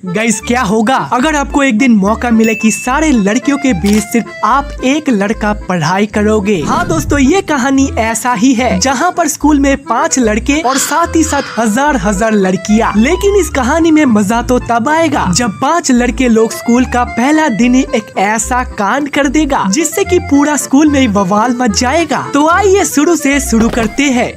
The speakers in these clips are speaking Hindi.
गाइस क्या होगा अगर आपको एक दिन मौका मिले कि सारे लड़कियों के बीच सिर्फ आप एक लड़का पढ़ाई करोगे। हाँ दोस्तों, ये कहानी ऐसा ही है जहाँ पर स्कूल में 5 लड़के और साथ ही साथ हजार लड़कियाँ। लेकिन इस कहानी में मजा तो तब आएगा जब 5 लड़के लोग स्कूल का पहला दिन ही एक ऐसा कांड कर देगा जिससे कि पूरा स्कूल में बवाल मच जाएगा। तो आइए शुरू से शुरू करते हैं।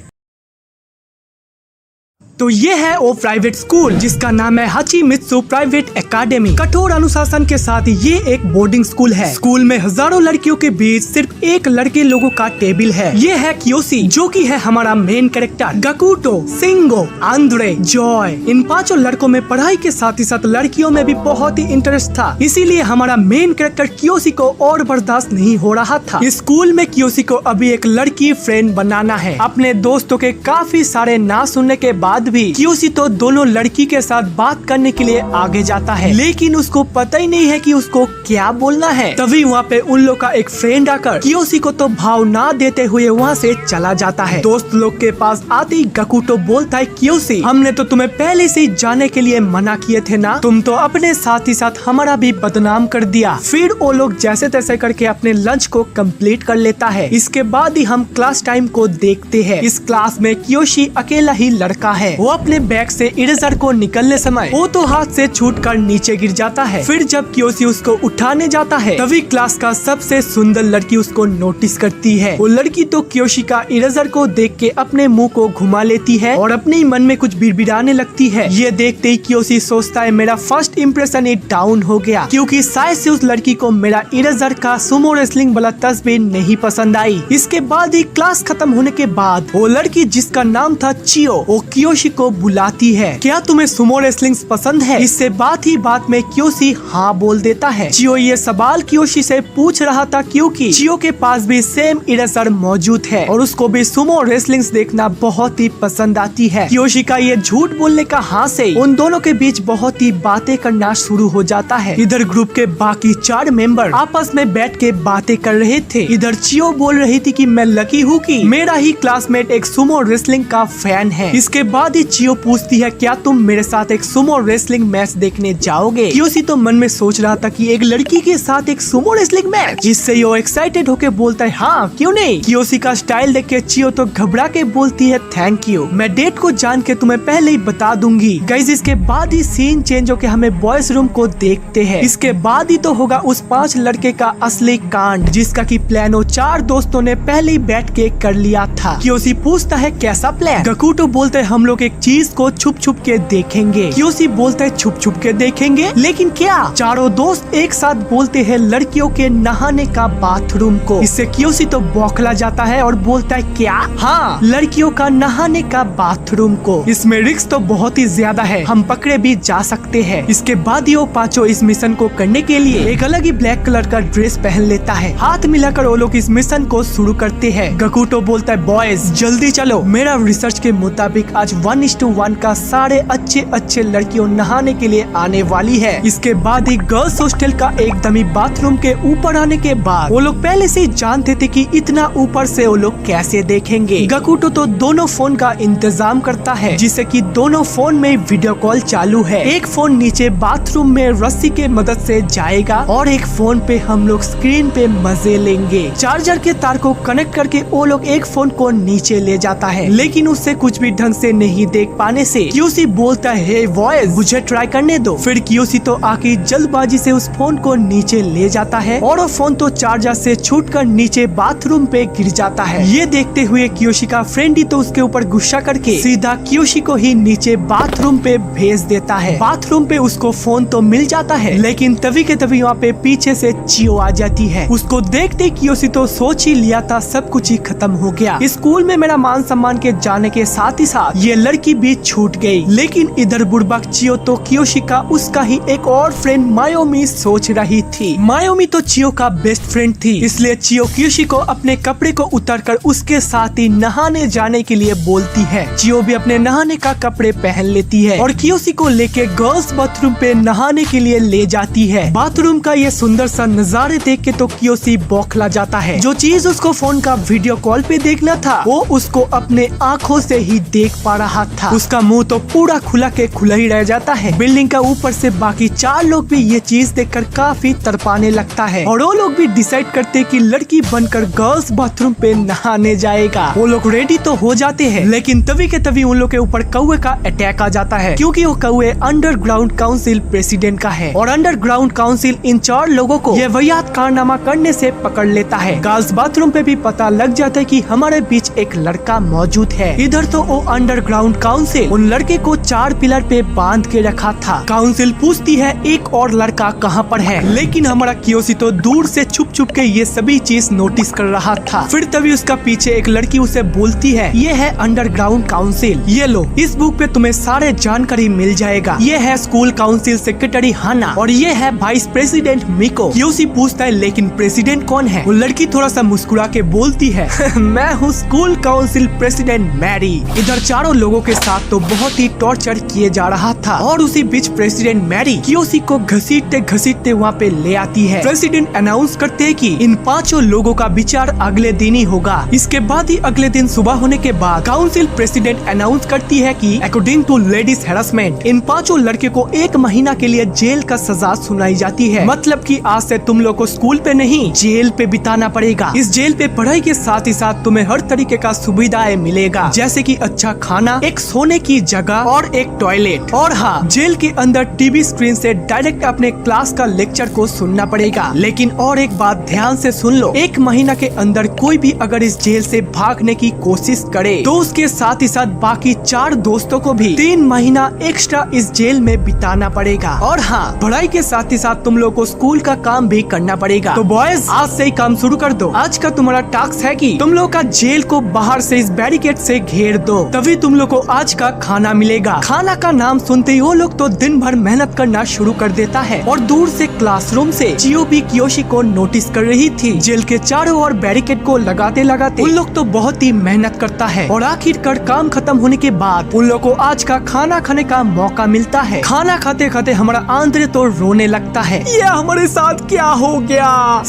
तो ये है वो प्राइवेट स्कूल जिसका नाम है हाचीमित्सु प्राइवेट एकेडमी। कठोर अनुशासन के साथ ये एक बोर्डिंग स्कूल है। स्कूल में हजारों लड़कियों के बीच सिर्फ एक लड़के लोगों का टेबल है। ये है कियोशी जो कि है हमारा main character. Gakuto, Shingo, Andre, Joy, इन 5 लड़कों में पढ़ाई के साथ ही साथ लड़कियों में भी बहुत ही इंटरेस्ट था। इसीलिए हमारा मेन कैरेक्टर कियोशी को और बर्दाश्त नहीं हो रहा था। इस स्कूल में कियोशी को अभी एक लड़की फ्रेंड बनाना है। अपने दोस्तों के काफी सारे ना सुनने के बाद भी कियोशी तो दोनों लड़की के साथ बात करने के लिए आगे जाता है, लेकिन उसको पता ही नहीं है कि उसको क्या बोलना है। तभी वहाँ पे उन लोग का एक फ्रेंड आकर कियोशी को तो भाव ना देते हुए वहाँ से चला जाता है। दोस्त लोग के पास आते ही गकुटो बोलता है, कियोशी हमने तो तुम्हें पहले से ही जाने के लिए मना किए थे ना, तुम तो अपने साथ ही साथ हमारा भी बदनाम कर दिया। फिर वो लोग जैसे तैसे करके अपने लंच को कंप्लीट कर लेता है। इसके बाद ही हम क्लास टाइम को देखते हैं। इस क्लास में कियोशी अकेला ही लड़का है। वो अपने बैग से इरेजर को निकलने समय वो तो हाथ से छूटकर नीचे गिर जाता है। फिर जब कियोशी उसको उठाने जाता है तभी क्लास का सबसे सुंदर लड़की उसको नोटिस करती है। वो लड़की तो कियोशी का इरेजर को देख के अपने मुंह को घुमा लेती है और अपने ही मन में कुछ बिड़बिड़ाने लगती है। ये देखते ही कियोशी सोचता है मेरा फर्स्ट इम्प्रेशन ही डाउन हो गया, क्योंकि शायद से उस लड़की को मेरा इरेजर का सुमो रेसलिंग वाला तस्वीर नहीं पसंद आई। इसके बाद ही क्लास खत्म होने के बाद वो लड़की जिसका नाम था चियो वो कियोशी को बुलाती है। क्या तुम्हें सुमो रेसलिंग पसंद है? इससे बात ही बात में कियोशी हाँ बोल देता है। चियो ये सवाल कियोशी से पूछ रहा था क्योंकि चियो के पास भी सेम इरेजर मौजूद है और उसको भी सुमो रेसलिंग देखना बहुत ही पसंद आती है। कियोशी का ये झूठ बोलने का हाँ से उन दोनों के बीच बहुत ही बातें करना शुरू हो जाता है। इधर ग्रुप के बाकी 4 मेंबर आपस में बैठ के बातें कर रहे थे। इधर चियो बोल रही थी कि मैं लकी हूँ कि मेरा ही क्लासमेट एक सुमो रेसलिंग का फैन है। इसके बाद ही चियो पूछती है क्या तुम मेरे साथ एक सुमो रेसलिंग मैच देखने जाओगे? कियोशी तो मन में सोच रहा था कि एक लड़की के साथ एक सुमो रेसलिंग मैच, जिससे वो एक्साइटेड होके बोलता है हाँ क्यों नहीं। कियोशी का स्टाइल देख के चियो तो घबरा के बोलती है थैंक यू, मैं डेट को जान के तुम्हें पहले ही बता दूंगी। गाइस इसके बाद ही सीन चेंज होके हमें बॉयज रूम को देखते हैं। इसके बाद ही तो होगा उस 5 लड़के का असली कांड जिसका की प्लान वो 4 दोस्तों ने पहले ही बैठ के कर लिया था। कियोशी पूछता है कैसा प्लान? गकुटो बोलते है हम लोग एक चीज को छुप छुप के देखेंगे। कियोशी बोलता है छुप छुप के देखेंगे, लेकिन क्या? चारों दोस्त एक साथ बोलते हैं लड़कियों के नहाने का बाथरूम को। इससे कियोशी तो बौखला जाता है और बोलता है क्या? हाँ, लड़कियों का नहाने का बाथरूम को। इसमें रिस्क तो बहुत ही ज्यादा है, हम पकड़े भी जा सकते हैं। इसके बाद ही वो 5 इस मिशन को करने के लिए एक अलग ही ब्लैक कलर का ड्रेस पहन लेता है। हाथ मिलाकर वो लोग इस मिशन को शुरू करते हैं। गकुटो बोलता है बॉयज जल्दी चलो, मेरा रिसर्च के मुताबिक आज 1:1 का सारे अच्छे लड़कियों नहाने के लिए आने वाली है। इसके बाद ही गर्ल्स हॉस्टल का एकदम ही बाथरूम के ऊपर आने के बाद वो लोग पहले से ही जानते थे कि इतना ऊपर से वो लोग कैसे देखेंगे। गकुटो तो दोनों फोन का इंतजाम करता है जिससे कि दोनों फोन में वीडियो कॉल चालू है। एक फोन नीचे बाथरूम में रस्सी के मदद से जाएगा और एक फोन पे हम लोग स्क्रीन पे मजे लेंगे। चार्जर के तार को कनेक्ट करके वो लोग एक फोन को नीचे ले जाता है, लेकिन उससे कुछ भी ढंग से नहीं देख पाने से कियोशी बोलता है हे बॉयज मुझे ट्राई करने दो। फिर कियोशी तो आके जल्दबाजी से उस फोन को नीचे ले जाता है और वो फोन तो चार्जर से छूटकर नीचे बाथरूम पे गिर जाता है। ये देखते हुए कियोशी का फ्रेंड ही तो उसके ऊपर गुस्सा करके सीधा कियोशी को ही नीचे बाथरूम पे भेज देता है। बाथरूम पे उसको फोन तो मिल जाता है, लेकिन तभी के तभी वहाँ पे पीछे से चियो आ जाती है। उसको देखते कियोशी तो सोच ही लिया था सब कुछ ही खत्म हो गया। स्कूल में मेरा मान सम्मान के जाने के साथ ही साथ ये लड़की भी छूट गई। लेकिन इधर बुड़बक चियो तो कियोशी का उसका ही एक और फ्रेंड मायोमी सोच रही थी। मायोमी तो चियो का बेस्ट फ्रेंड थी, इसलिए चियो कियोशी को अपने कपड़े को उतारकर उसके साथ ही नहाने जाने के लिए बोलती है। चियो भी अपने नहाने का कपड़े पहन लेती है और कियोशी को लेके गर्ल्स बाथरूम पे नहाने के लिए ले जाती है। बाथरूम का ये सुंदर सा नजारे देख के तो कियोशी बौखला जाता है। जो चीज उसको फोन का वीडियो कॉल पे देखना था वो उसको अपने आँखों से ही देख पा रहा रहा था। उसका मुंह तो पूरा खुला के खुला ही रह जाता है। बिल्डिंग का ऊपर से बाकी 4 लोग भी ये चीज देखकर काफी तड़पाने लगता है और वो लोग भी डिसाइड करते कि लड़की बनकर गर्ल्स बाथरूम पे नहाने जाएगा। वो लोग रेडी तो हो जाते हैं, लेकिन तभी के तभी उन लोग के ऊपर कौवे का अटैक आ जाता है, क्योंकि वो कौवे अंडरग्राउंड काउंसिल प्रेसिडेंट का है और अंडरग्राउंड काउंसिल इन 4 लोगों को ये वाहियात कारनामा करने से पकड़ लेता है। गर्ल्स बाथरूम पे भी पता लग जाता है कि हमारे बीच एक लड़का मौजूद है। इधर तो वो अंडरग्राउंड काउंसिल उन लड़के को 4 पिलर पे बांध के रखा था। काउंसिल पूछती है एक और लड़का कहाँ पर है, लेकिन हमारा कियोशी तो दूर से छुप छुप के ये सभी चीज नोटिस कर रहा था। फिर तभी उसका पीछे एक लड़की उसे बोलती है ये है अंडरग्राउंड काउंसिल, ये लो इस बुक पे तुम्हें सारे जानकारी मिल जाएगा। ये है स्कूल काउंसिल सेक्रेटरी हाना और ये है वाइस प्रेसिडेंट मिको। कियोशी पूछता है लेकिन प्रेसिडेंट कौन है? वो लड़की थोड़ा सा मुस्कुरा के बोलती है मैं हूँ स्कूल काउंसिल प्रेसिडेंट मैरी। इधर चारों लोगों के साथ तो बहुत ही टॉर्चर किए जा रहा था और उसी बीच प्रेसिडेंट मैरी कियोशी को घसीटते वहाँ पे ले आती है। प्रेसिडेंट अनाउंस करते हैं कि इन 5 लोगों का विचार अगले दिन ही होगा। इसके बाद ही अगले दिन सुबह होने के बाद काउंसिल प्रेसिडेंट अनाउंस करती है कि according to ladies harassment in 5 लड़के को 1 महीना के लिए जेल का सजा सुनाई जाती है। मतलब कि आज से तुम लोग को स्कूल पे नहीं जेल पे बिताना पड़ेगा। इस जेल पे पढ़ाई के साथ ही साथ तुम्हें हर तरीके का सुविधाएं मिलेगा, जैसे कि अच्छा खाना, एक सोने की जगह और एक टॉयलेट। और हाँ, जेल के अंदर टीवी स्क्रीन से डायरेक्ट अपने क्लास का लेक्चर को सुनना पड़ेगा। लेकिन और एक बात ध्यान से सुन लो, 1 महीना के अंदर कोई भी अगर इस जेल से भागने की कोशिश करे तो उसके साथ ही साथ बाकी 4 दोस्तों को भी 3 महीना एक्स्ट्रा इस जेल में बिताना पड़ेगा। और हाँ, पढ़ाई के साथ ही साथ तुम लोग को स्कूल का काम भी करना पड़ेगा। तो बॉयज आज से ही काम शुरू कर दो। आज का तुम्हारा टास्क है कि तुम लोग का जेल को बाहर से इस बैरिकेड से घेर दो, तभी तुम लोग को आज का खाना मिलेगा। खाना का नाम सुनते ही वो लोग तो दिन भर मेहनत करना शुरू कर देता है और दूर से क्लासरूम से चियो भी कियोशी को नोटिस कर रही थी। जेल के चारों ओर बैरिकेड को लगाते लगाते उन लोग तो बहुत ही मेहनत करता है और आखिरकार काम खत्म होने के बाद उन लोग को आज का खाना खाने का मौका मिलता है। खाना खाते खाते हमारा आंद्रे तो रोने लगता है, ये हमारे साथ क्या हो गया?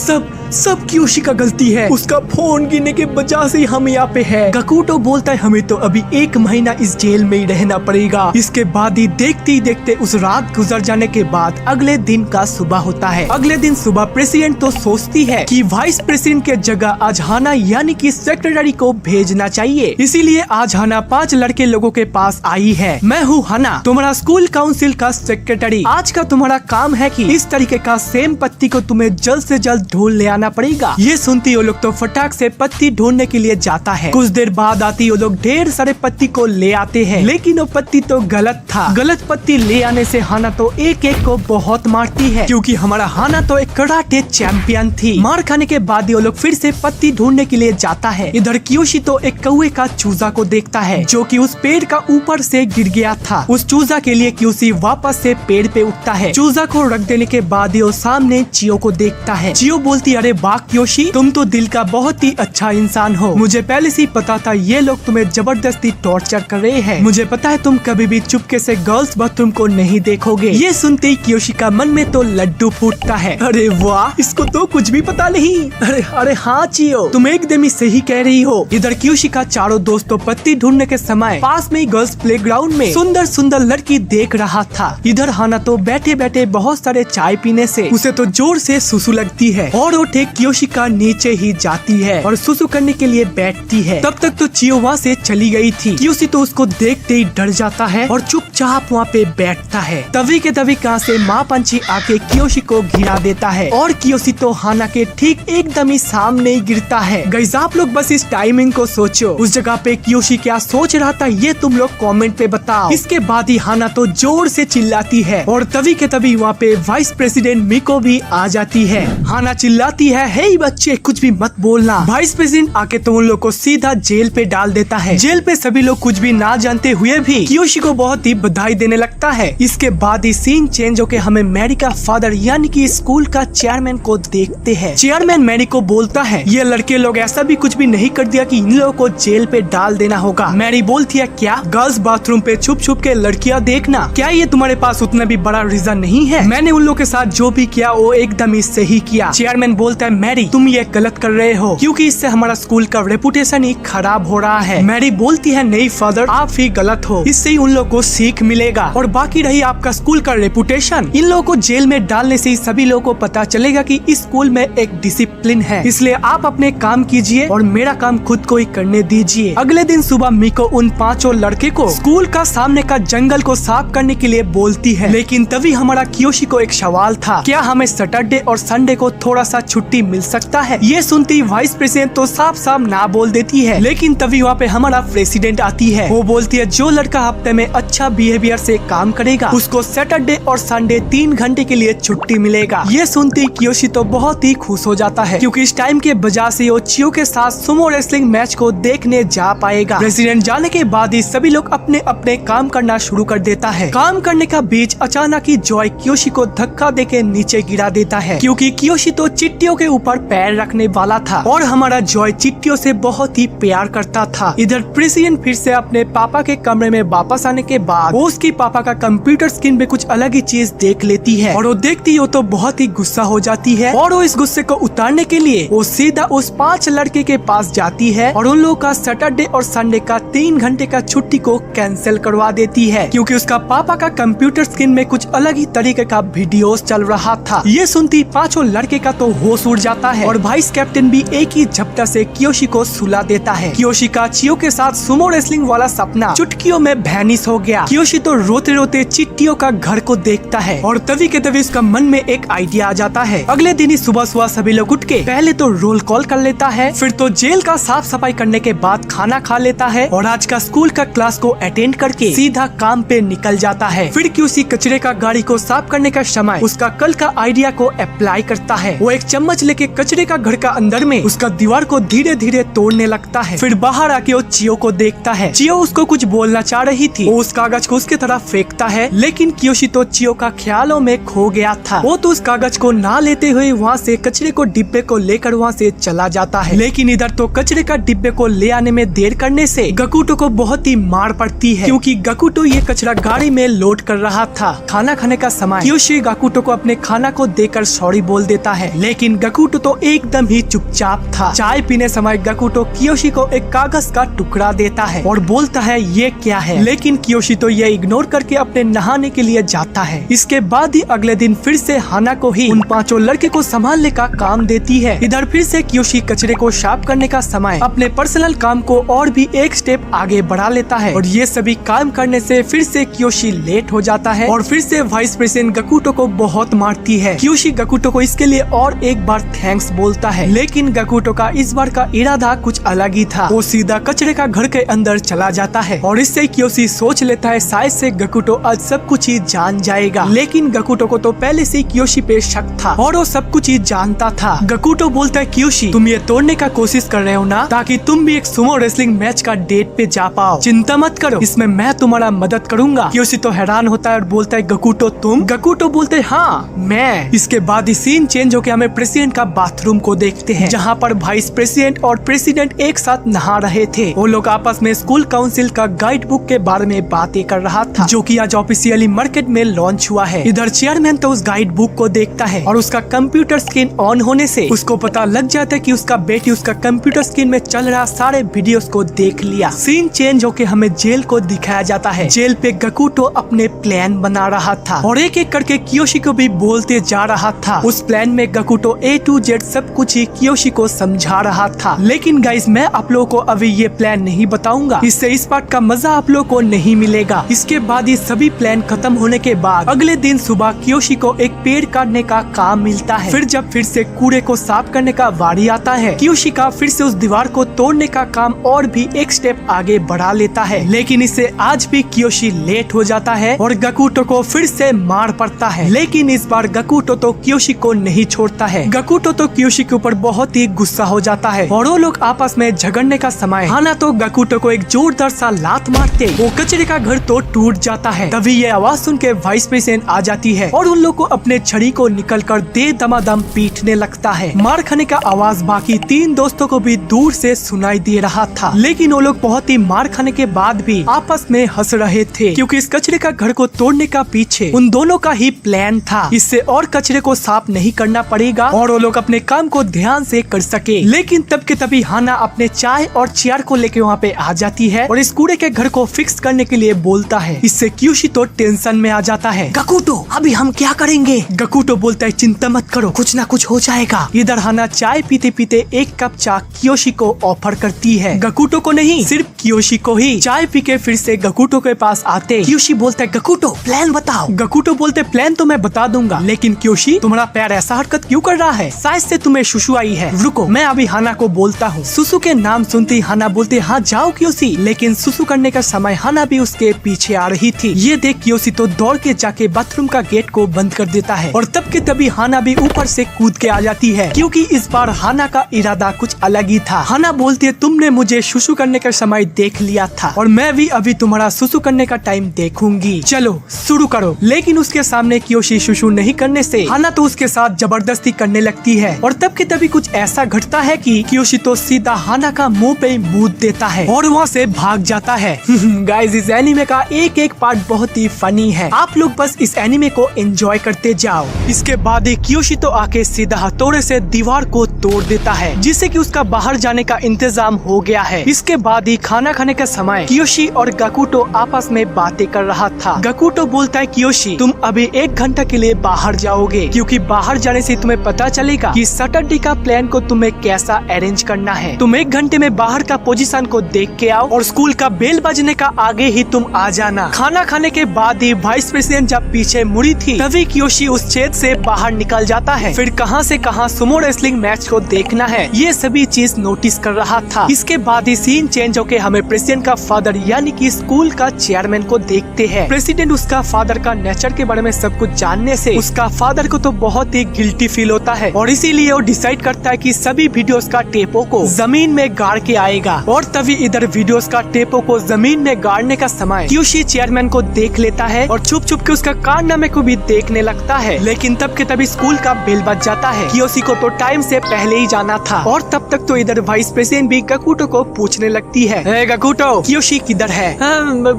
सब कियोशी का गलती है, उसका फोन गिरने के वजह से हम यहाँ पे है। गकुटो बोलता है हमें तो अभी 1 महीना इस जेल में ही रहना पड़ेगा। इसके बाद ही देखते ही देखते उस रात गुजर जाने के बाद अगले दिन का सुबह होता है। अगले दिन सुबह प्रेसिडेंट तो सोचती है कि वाइस प्रेसिडेंट के जगह आज हाना यानी कि सेक्रेटरी को भेजना चाहिए। इसीलिए आज हाना 5 लड़के लोगों के पास आई है। मैं हूँ हाना, तुम्हारा स्कूल काउंसिल का सेक्रेटरी। आज का तुम्हारा काम है कि इस तरीके का सेम पत्ती को तुम्हें जल्द से जल्द ढूंढ ले आना पड़ेगा। ये सुनती वो लोग तो फटाक से पत्ती ढूंढने के लिए जाता है। कुछ देर बाद आती वो लोग ढेर सारे पत्ती को ले आते हैं, लेकिन वो पत्ती तो गलत था। गलत पत्ती ले आने से हाना तो एक एक को बहुत मारती है, क्योंकि हमारा हाना तो एक कराटे चैंपियन थी। मार खाने के बाद वो लोग फिर से पत्ती ढूंढने के लिए जाता है। इधर कियोशी तो एक कौवे का चूजा को देखता है जो कि उस पेड़ का ऊपर से गिर गया था। उस चूजा के लिए कियोशी वापस से पेड़ पे उठता है। चूजा को रख देने के बाद वो सामने चियो को देखता है। चियो बोलती अरे वाह कियोशी, तुम तो दिल का बहुत ही अच्छा इंसान हो। मुझे पहले से ही पता था ये लोग तुम्हें जबरदस्ती टॉर्चर कर रहे हैं। मुझे पता है तुम कभी भी चुपके से गर्ल्स बाथरूम को नहीं देखोगे। ये सुनते ही कियोशी का मन में तो लड्डू फूटता है। अरे वाह, इसको तो कुछ भी पता नहीं। अरे हाँ चियो, तुम एकदम ही सही कह रही हो। इधर कियोशी का चारों दोस्तों पत्ती ढूंढने के समय पास में ही गर्ल्स प्लेग्राउंड में सुंदर सुंदर लड़की देख रहा था। इधर हाना तो बैठे बैठे बहुत सारे चाय पीने से उसे तो जोर से सुसु लगती है और वो ठीक कियोशी का नीचे ही जाती है और सुसु करने के लिए बैठती है। तब तक तो चियो वहाँ से चली गई थी। कियोशी तो उसको देखते ही डर जाता है और चुपचाप वहाँ पे बैठता है। तभी के तभी कहाँ से माँ पंछी आके कियोशी को गिरा देता है और कियोशी तो हाना के ठीक एकदम ही सामने ही गिरता है। गाइस आप लोग बस इस टाइमिंग को सोचो, उस जगह पे कियोशी क्या सोच रहा था ये तुम लोग कमेंट पे बताओ। इसके बाद ही हाना तो जोर से चिल्लाती है और तभी के तभी वहाँ पे वाइस प्रेसिडेंट मिको भी आ जाती है। हाना चिल्लाती है हे बच्चे कुछ भी मत बोलना। वाइस प्रेसिडेंट आके तो उन लोग को सीधा जेल पे डाल देता है। जेल पे सभी लोग कुछ भी ना जानते हुए भी कियोशी को बहुत ही बधाई देने लगता है। इसके बाद ही सीन चेंज होके हमें मैरी का फादर यानी कि स्कूल का चेयरमैन को देखते हैं। चेयरमैन मैरी को बोलता है ये लड़के लोग ऐसा भी कुछ भी नहीं कर दिया कि इन लोगों को जेल पे डाल देना होगा। मैरी बोलती है क्या गर्ल्स बाथरूम पे छुप छुप के लड़कियां देखना, क्या ये तुम्हारे पास उतना भी बड़ा रीजन नहीं है? मैंने उन लोगों के साथ जो भी किया वो एकदम ही सही किया। चेयरमैन बोलता है मैरी तुम ये गलत कर रहे हो क्योंकि इससे हमारा स्कूल का रेपुटेशन ही खराब हो रहा है। मैरी बोलती है नहीं फादर आप ही गलत हो, इससे ही उन लोगों को सीख मिलेगा और बाकी रही आपका स्कूल का रेपुटेशन, इन लोगों को जेल में डालने से ही सभी लोगों को पता चलेगा कि इस स्कूल में एक डिसिप्लिन है, इसलिए आप अपने काम कीजिए और मेरा काम खुद को ही करने दीजिए। अगले दिन सुबह मिको उन 5 लड़के को स्कूल का सामने का जंगल को साफ करने के लिए बोलती है, लेकिन तभी हमारा कियोशी को एक सवाल था, क्या हमें सैटरडे और संडे को थोड़ा सा छुट्टी मिल सकता है? ये सुनती वाइस प्रेसिडेंट तो साफ साफ ना बोल देती है, लेकिन तभी वहाँ पे हमारा प्रेसिडेंट आती है। वो बोलती है जो लड़का हफ्ते में अच्छा बिहेवियर से काम करेगा उसको सैटरडे और संडे 3 घंटे के लिए छुट्टी मिलेगा। ये सुनती कियोशी तो बहुत ही खुश हो जाता है क्योंकि इस टाइम के वजह से वो चियो के साथ सुमो रेसलिंग मैच को देखने जा पाएगा। प्रेसिडेंट जाने के बाद ही सभी लोग अपने अपने काम करना शुरू कर देता है। काम करने का बीच अचानक ही जॉय कियोशी को धक्का देके नीचे गिरा देता है क्योंकि कियोशी तो चिट्टियों के ऊपर पैर रखने वाला था और हमारा जॉय चिट्टियों से बहुत ही प्यार करता था। इधर प्रेसिडेंट फिर से अपने पापा के कमरे में वापस आने के बाद वो उसकी पापा का कंप्यूटर स्क्रीन पे कुछ अलग ही चीज देख लेती है और वो देखती हो तो बहुत ही गुस्सा हो जाती है और वो इस गुस्से को उतारने के लिए वो सीधा उस 5 लड़के के पास जाती है और उन लोगों का सैटरडे और संडे का 3 घंटे का छुट्टी को कैंसिल करवा देती है क्योंकि उसका पापा का कंप्यूटर स्क्रीन में कुछ अलग ही तरीके का वीडियोस चल रहा था। ये सुनती 5 लड़के का तो होश उड़ जाता है और वाइस कैप्टन भी एक ही झपटा से कियोशी को सुला देता है। कियोशी का चियो के साथ सुमो रेसलिंग वाला सपना चुटकियों में वैनिश हो गया। कियोशी तो रोते रोते चिट्टियों का घर को देखता है और तभी के तभी उसका मन में एक आइडिया आ जाता है। अगले दिन ही सुबह सुबह सभी लोग उठ के पहले तो रोल कॉल कर लेता है, फिर तो जेल का साफ सफाई करने के बाद खाना खा लेता है और आज का स्कूल का क्लास को अटेंड करके सीधा काम पे निकल जाता है। फिर कियोशी कचरे का गाड़ी को साफ करने का समय उसका कल का आइडिया को अप्लाई करता है। वो एक चम्मच लेके कचरे का घर का अंदर में उसका दीवार को धीरे धीरे तोड़ने लगता है। फिर बाहर आके वो चियो को देखता है। चियो उसको कुछ बोलना चाह रही थी, वो उस कागज को उसके तरफ फेंकता है, लेकिन कियोशी तो चियो का ख्यालों में खो गया था। वो तो उस कागज को ना लेते हुए वहाँ से कचरे को डिब्बे को लेकर वहाँ से चला जाता है, लेकिन इधर तो कचरे का डिब्बे को ले आने में देर करने से गकुटो को बहुत ही मार पड़ती है क्योंकि गकुटो ये कचरा गाड़ी में लोड कर रहा था। खाना खाने का समय कियोशी गकुटो को अपने खाना को देकर सॉरी बोल देता है, लेकिन गकुटो तो एकदम ही चुपचाप था। चाय पीने समय गकुटो कियोशी को एक कागज का टुकड़ा देता है और बोलता है ये क्या है, लेकिन कियोशी तो ये इग्नोर करके अपने नहाने के लिए जाता है। इसके बाद ही अगले दिन फिर से हाना को ही उन 5 लड़के को संभालने का काम देती है। इधर फिर से कियोशी कचरे को साफ करने का समय अपने पर्सनल काम को और भी एक स्टेप आगे बढ़ा लेता है और ये सभी काम करने से फिर से कियोशी लेट हो जाता है और फिर से वाइस प्रेसिडेंट गकुटो को बहुत मारती है। कियोशी गकुटो को इसके लिए और एक बार थैंक्स बोलता है, लेकिन गकुटो का इस बार का इरादा कुछ अलग ही था। वो सीधा कचरे का घर के अंदर चला जाता है और इससे कियोशी सोच लेता है शायद से गकुटो आज सब कुछ ही जान जाएगा, लेकिन गकुटो को तो पहले से कियोशी पे शक था और वो सब कुछ ही जानता था। गकुटो बोलता है कियोशी तुम ये तोड़ने का कोशिश कर रहे हो ना ताकि तुम भी एक सुमो रेसलिंग मैच का डेट पे जा पाओ, चिंता मत करो इसमें मैं तुम्हारा मदद करूंगा। कियोशी तो हैरान होता है और बोलता है गकुटो तुम? गकुटो बोलते है हाँ मैं। इसके बाद ही सीन चेंज होकर हमें प्रेसिडेंट का बाथरूम को देखते हैं जहाँ पर वाइस प्रेसिडेंट और प्रेसिडेंट एक साथ नहा रहे थे। वो लोग आपस में स्कूल काउंसिल का गाइड बुक के बारे में बातें कर रहा था जो कि आज ऑफिशियली मार्केट में लॉन्च हुआ है। इधर चेयरमैन तो उस गाइड बुक को देखता है और उसका कंप्यूटर स्क्रीन ऑन होने से उसको पता लग जाता है कि उसका बेटी उसका कंप्यूटर स्क्रीन में चल रहा सारे वीडियोस को देख लिया। सीन चेंज होके हमें जेल को दिखाया जाता है। जेल पे गकुटो अपने प्लान बना रहा था और एक एक करके कियोशी को भी बोलते जा रहा था। उस प्लान में गकुटो A to Z सब कुछ ही कियोशी को समझा रहा था, लेकिन गाइस मैं आप लोगों को अभी ये प्लान नहीं बताऊंगा, इससे इस पार्ट का मजा आप लोगों को नहीं मिलेगा। इसके बाद ही सभी प्लान खत्म होने के बाद अगले दिन सुबह कियोशी को एक पेड़ काटने का काम मिलता है। फिर जब फिर से कूड़े को साफ करने का वारी आता है, कियोशी का फिर से उस दीवार को तोड़ने का काम और भी एक स्टेप आगे बढ़ा लेता है, लेकिन इससे आज भी कियोशी लेट हो जाता है और गकुटो को फिर से मार पड़ता है। लेकिन इस बार गकुटो तो कियोशी को नहीं छोड़ता है। गकुटो तो कियोशी के ऊपर बहुत ही गुस्सा हो जाता है और वो लोग आपस में झगड़ने का समय हाना तो गकुटो को एक जोरदार सा लात मारते वो कचरे का घर तो टूट जाता है। तभी ये आवाज सुन के वाइस प्रेसिडेंट आ जाती है और उन लोग को अपने छड़ी को निकल कर दे दमादम पीटने लगता है। मार खाने का आवाज बाकी 3 दोस्तों को भी दूर से सुनाई दे रहा था, लेकिन वो लोग बहुत ही मार खाने के बाद भी आपस में हंस रहे थे क्योंकि इस कचरे का घर को तोड़ने का पीछे उन दोनों का ही प्लान था। इससे और कचरे को साफ नहीं करना पड़ेगा और वो लोग अपने काम को ध्यान से कर सके। लेकिन तब के तभी हाना अपने चाय और चेयर को लेके वहाँ पे आ जाती है और इस कूड़े के घर को फिक्स करने के लिए बोलता है। इससे क्योशी तो टेंशन में आ जाता है। गकुटो, अभी हम क्या करेंगे? गकुटो बोलता है चिंता मत करो, कुछ ना कुछ हो जाएगा। इधर हाना चाय पीते पीते एक कप चाय कियोशी को ऑफर करती है। गकुटो को नहीं, सिर्फ कियोशी को ही। चाय पी के फिर से गकुटो के पास आते कियोशी बोलता है गकुटो प्लान बताओ। गकुटो बोलते प्लान तो मैं बता दूंगा, लेकिन कियोशी तुम्हारा पैर ऐसा हरकत क्यों कर रहा है? शायद से तुम्हें सुसु आई है। रुको, मैं अभी हाना को बोलता हूँ। सुसु के नाम सुनते ही हाना बोलते हाँ जाओ कियोशी। लेकिन सुसु करने का समय हाना भी उसके पीछे आ रही थी। ये देख कियोशी तो दौड़ के जाके बाथरूम का गेट को बंद कर देता है और तब के तभी हाना भी ऊपर से कूद के आ जाती है, क्योंकि इस बार हाना का इरादा कुछ अलग ही था। हाना बोलती है तुमने मुझे सुसु करने का समय देख लिया था और मैं भी अभी तुम्हारा सुसु करने का टाइम देखूंगी, चलो शुरू करो। लेकिन उसके सामने कियोशी सुसु नहीं करने से हाना तो उसके साथ जबरदस्ती करने लगती है और तब के तभी कुछ ऐसा घटता है कि कियोशी तो सीधा हाना का मुंह पे मूत देता है और वहाँ से भाग जाता है। गाइस, इस एनिमे का एक एक पार्ट बहुत ही फनी है, आप लोग बस इस एनिमे को एंजॉय करते जाओ। इसके बाद कियोशी तो आके सीधा हथौड़े से दीवार को तोड़ देता है, जिससे कि उसका बाहर जाने का इंतजाम हो गया है। इसके बाद ही खाना खाने का समय कियोशी और गकुटो आपस में बातें कर रहा था। गकुटो बोलता है कियोशी तुम अभी 1 घंटा के लिए बाहर जाओगे, क्योंकि बाहर जाने से तुम्हें पता चलेगा कि सैटरडे का प्लान को तुम्हें कैसा अरेंज करना है। तुम 1 घंटे में बाहर का पोजीशन को देख के आओ और स्कूल का बेल बजने का आगे ही तुम आ जाना। खाना खाने के बाद ही वाइस प्रेसिडेंट जब पीछे मुड़ी थी तभी कियोशी उस छेद से बाहर निकल जाता है। फिर कहां से कहां सुमो रेसलिंग मैच को देखना है, ये सभी चीज नोटिस कर रहा था। इसके बाद ही सीन चेंज होके हमें प्रेसिडेंट का फादर यानी कि स्कूल का चेयरमैन को देखते हैं। प्रेसिडेंट उसका फादर का नेचर के बारे में सब कुछ जानने से उसका फादर को तो बहुत ही गिल्टी फील होता है और इसीलिए वो डिसाइड करता है कि सभी वीडियोस का टेपों को जमीन में गाड़ के आएगा। और तभी इधर वीडियोस का टेपों को जमीन में गाड़ने का समय कियोशी चेयरमैन को देख लेता है और छुप छुप के उसका कारनामे को भी देखने लगता है। लेकिन तब के तभी स्कूल का बेल बज जाता है। कियोशी को तो टाइम से पहले ही जाना था और तब तक तो इधर वाइस प्रेसिडेंट भी गकुटो को पूछने लगती है, हे गकुटो, कियोशी किधर है?